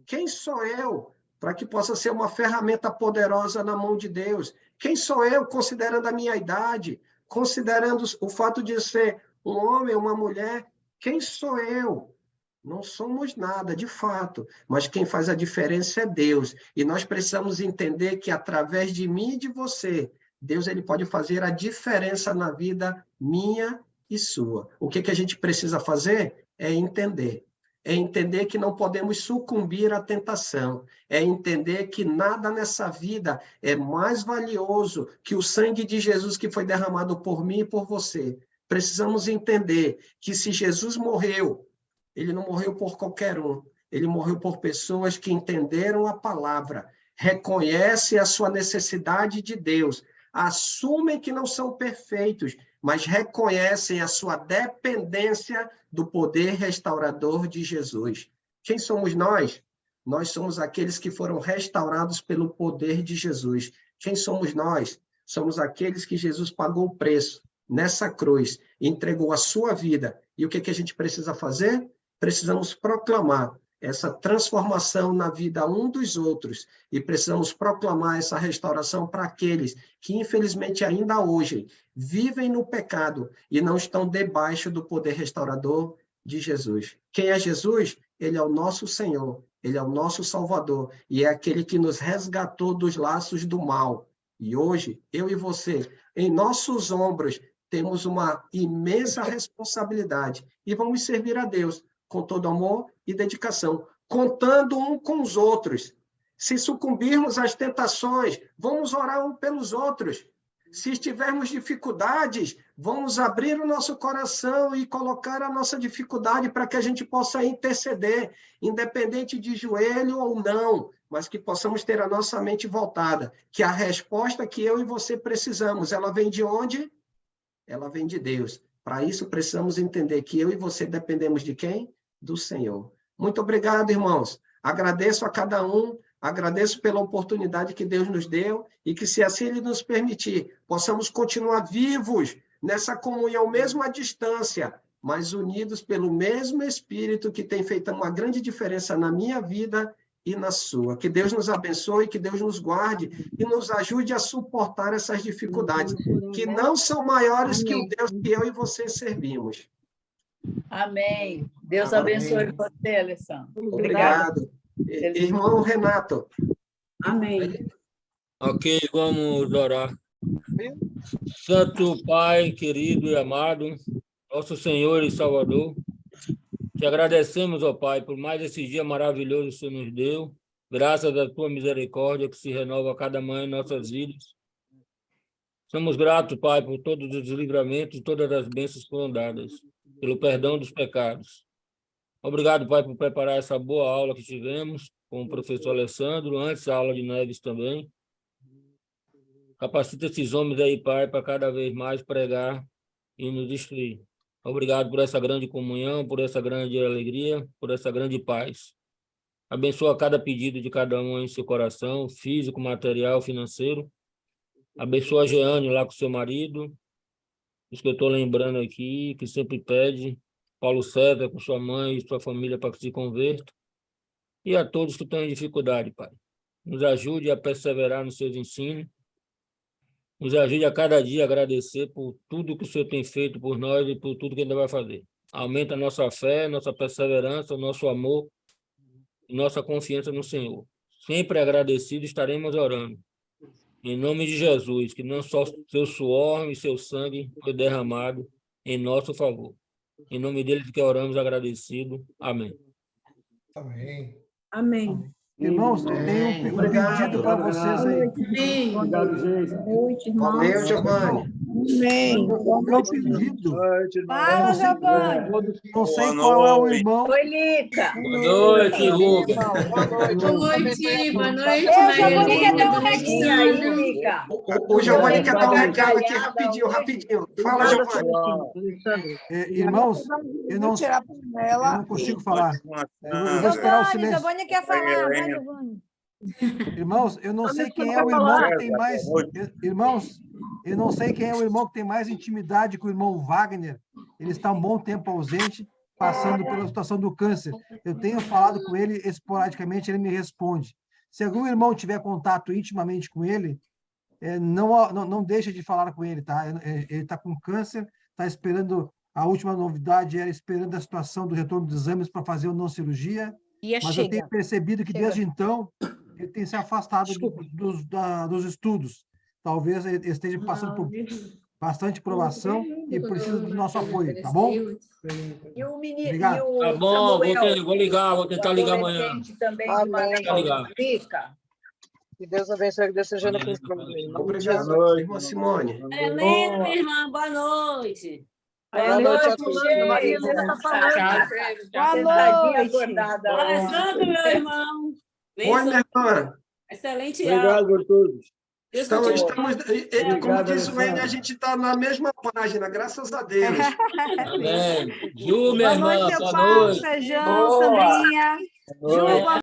Quem sou eu para que possa ser uma ferramenta poderosa na mão de Deus? Quem sou eu, considerando a minha idade, considerando o fato de ser um homem, uma mulher? Quem sou eu? Não somos nada, de fato, mas quem faz a diferença é Deus. E nós precisamos entender que, através de mim e de você, Deus ele pode fazer a diferença na vida minha e sua. O que a gente precisa fazer é entender. É entender que não podemos sucumbir à tentação. É entender que nada nessa vida é mais valioso que o sangue de Jesus que foi derramado por mim e por você. Precisamos entender que se Jesus morreu, ele não morreu por qualquer um. Ele morreu por pessoas que entenderam a palavra, reconhecem a sua necessidade de Deus, assumem que não são perfeitos, mas reconhecem a sua dependência do poder restaurador de Jesus. Quem somos nós? Nós somos aqueles que foram restaurados pelo poder de Jesus. Quem somos nós? Somos aqueles que Jesus pagou o preço nessa cruz, entregou a sua vida. E o que a gente precisa fazer? Precisamos proclamar essa transformação na vida um dos outros e precisamos proclamar essa restauração para aqueles que, infelizmente, ainda hoje vivem no pecado e não estão debaixo do poder restaurador de Jesus. Quem é Jesus? Ele é o nosso Senhor, ele é o nosso Salvador e é aquele que nos resgatou dos laços do mal. E hoje, eu e você, em nossos ombros, temos uma imensa responsabilidade e vamos servir a Deus com todo amor e dedicação, contando um com os outros. Se sucumbirmos às tentações, vamos orar um pelos outros. Se tivermos dificuldades, vamos abrir o nosso coração e colocar a nossa dificuldade para que a gente possa interceder, independente de joelho ou não, mas que possamos ter a nossa mente voltada, que a resposta que eu e você precisamos, ela vem de onde? Ela vem de Deus. Para isso, precisamos entender que eu e você dependemos de quem? Do Senhor. Muito obrigado, irmãos. Agradeço a cada um, agradeço pela oportunidade que Deus nos deu e que, se assim Ele nos permitir, possamos continuar vivos nessa comunhão, mesmo à distância, mas unidos pelo mesmo Espírito que tem feito uma grande diferença na minha vida e na sua. Que Deus nos abençoe, que Deus nos guarde e nos ajude a suportar essas dificuldades, que não são maiores que o Deus que eu e você servimos. Amém. Deus abençoe você, Alessandro. Obrigado. Irmão Renato. Amém. Ok, vamos orar. Santo Pai, querido e amado, nosso Senhor e Salvador, te agradecemos, ó Pai, por mais esse dia maravilhoso que o Senhor nos deu, graças à tua misericórdia que se renova a cada manhã em nossas vidas. Somos gratos, Pai, por todos os livramentos, todas as bênçãos foram dadas. pelo perdão dos pecados. Obrigado, Pai, por preparar essa boa aula que tivemos com o professor Alessandro, antes a aula de Neves também. Capacita esses homens aí, Pai, para cada vez mais pregar e nos instruir. Obrigado por essa grande comunhão, por essa grande alegria, por essa grande paz. Abençoa cada pedido de cada um em seu coração, físico, material, financeiro. Abençoa a Jeane lá com seu marido, os que eu estou lembrando aqui, que sempre pede. Paulo César com sua mãe e sua família para que se convertam. E a todos que estão em dificuldade, Pai. Nos ajude a perseverar nos seus ensinos. Nos ajude a cada dia a agradecer por tudo que o Senhor tem feito por nós e por tudo que ainda vai fazer. Aumenta a nossa fé, nossa perseverança, o nosso amor e nossa confiança no Senhor. Sempre agradecido estaremos orando. Em nome de Jesus, que não só seu suor e seu sangue foi derramado em nosso favor. Em nome dele que oramos agradecido. Amém. Amém. Amém. Irmãos, eu tenho um pedido para vocês aí. Amém. Obrigado, gente. Boa noite, irmão. Valeu, Giovanni. Amém. Meu pedido, Fala, Giovanni. não sei qual é o irmão. Oi, Lica. Boa noite, Lucas. Boa noite, boa noite, E aí, Lica? O Giovanni quer dar um recado aqui rapidinho. Fala, Giovanni. Irmãos, eu não consigo falar. Eu vou esperar o silêncio. Giovanni quer falar, vai, Giovanni. Irmãos, eu não sei quem é o irmão que tem mais. Irmãos, eu não sei quem é o irmão que tem mais intimidade com o irmão Wagner. Ele está um bom tempo ausente, passando pela situação do câncer. Eu tenho falado com ele esporadicamente, ele me responde. Se algum irmão tiver contato intimamente com ele, não deixa de falar com ele, tá? Ele está com câncer, está esperando. A última novidade era esperando a situação do retorno dos exames para fazer ou não cirurgia. Mas eu tenho percebido que desde então ele tem se afastado dos estudos. Talvez ele esteja passando por bastante provação e precisa do nosso apoio, tá bom? E o menino. Obrigado. Tá bom, vou tentar ligar amanhã. Também fica. Que Deus abençoe, que Deus seja no Obrigado, irmã Simone. Helena, minha irmã, boa noite. Boa noite a todos. Boa noite. Alessandro, meu irmão. Oi, minha irmã. Excelente Obrigado aula. a todos. Estamos, como diz o Enio, a gente está na mesma página, graças a Deus. Amém. Ju, minha irmã, boa noite. Feijão, Sandrinha. Ju, boa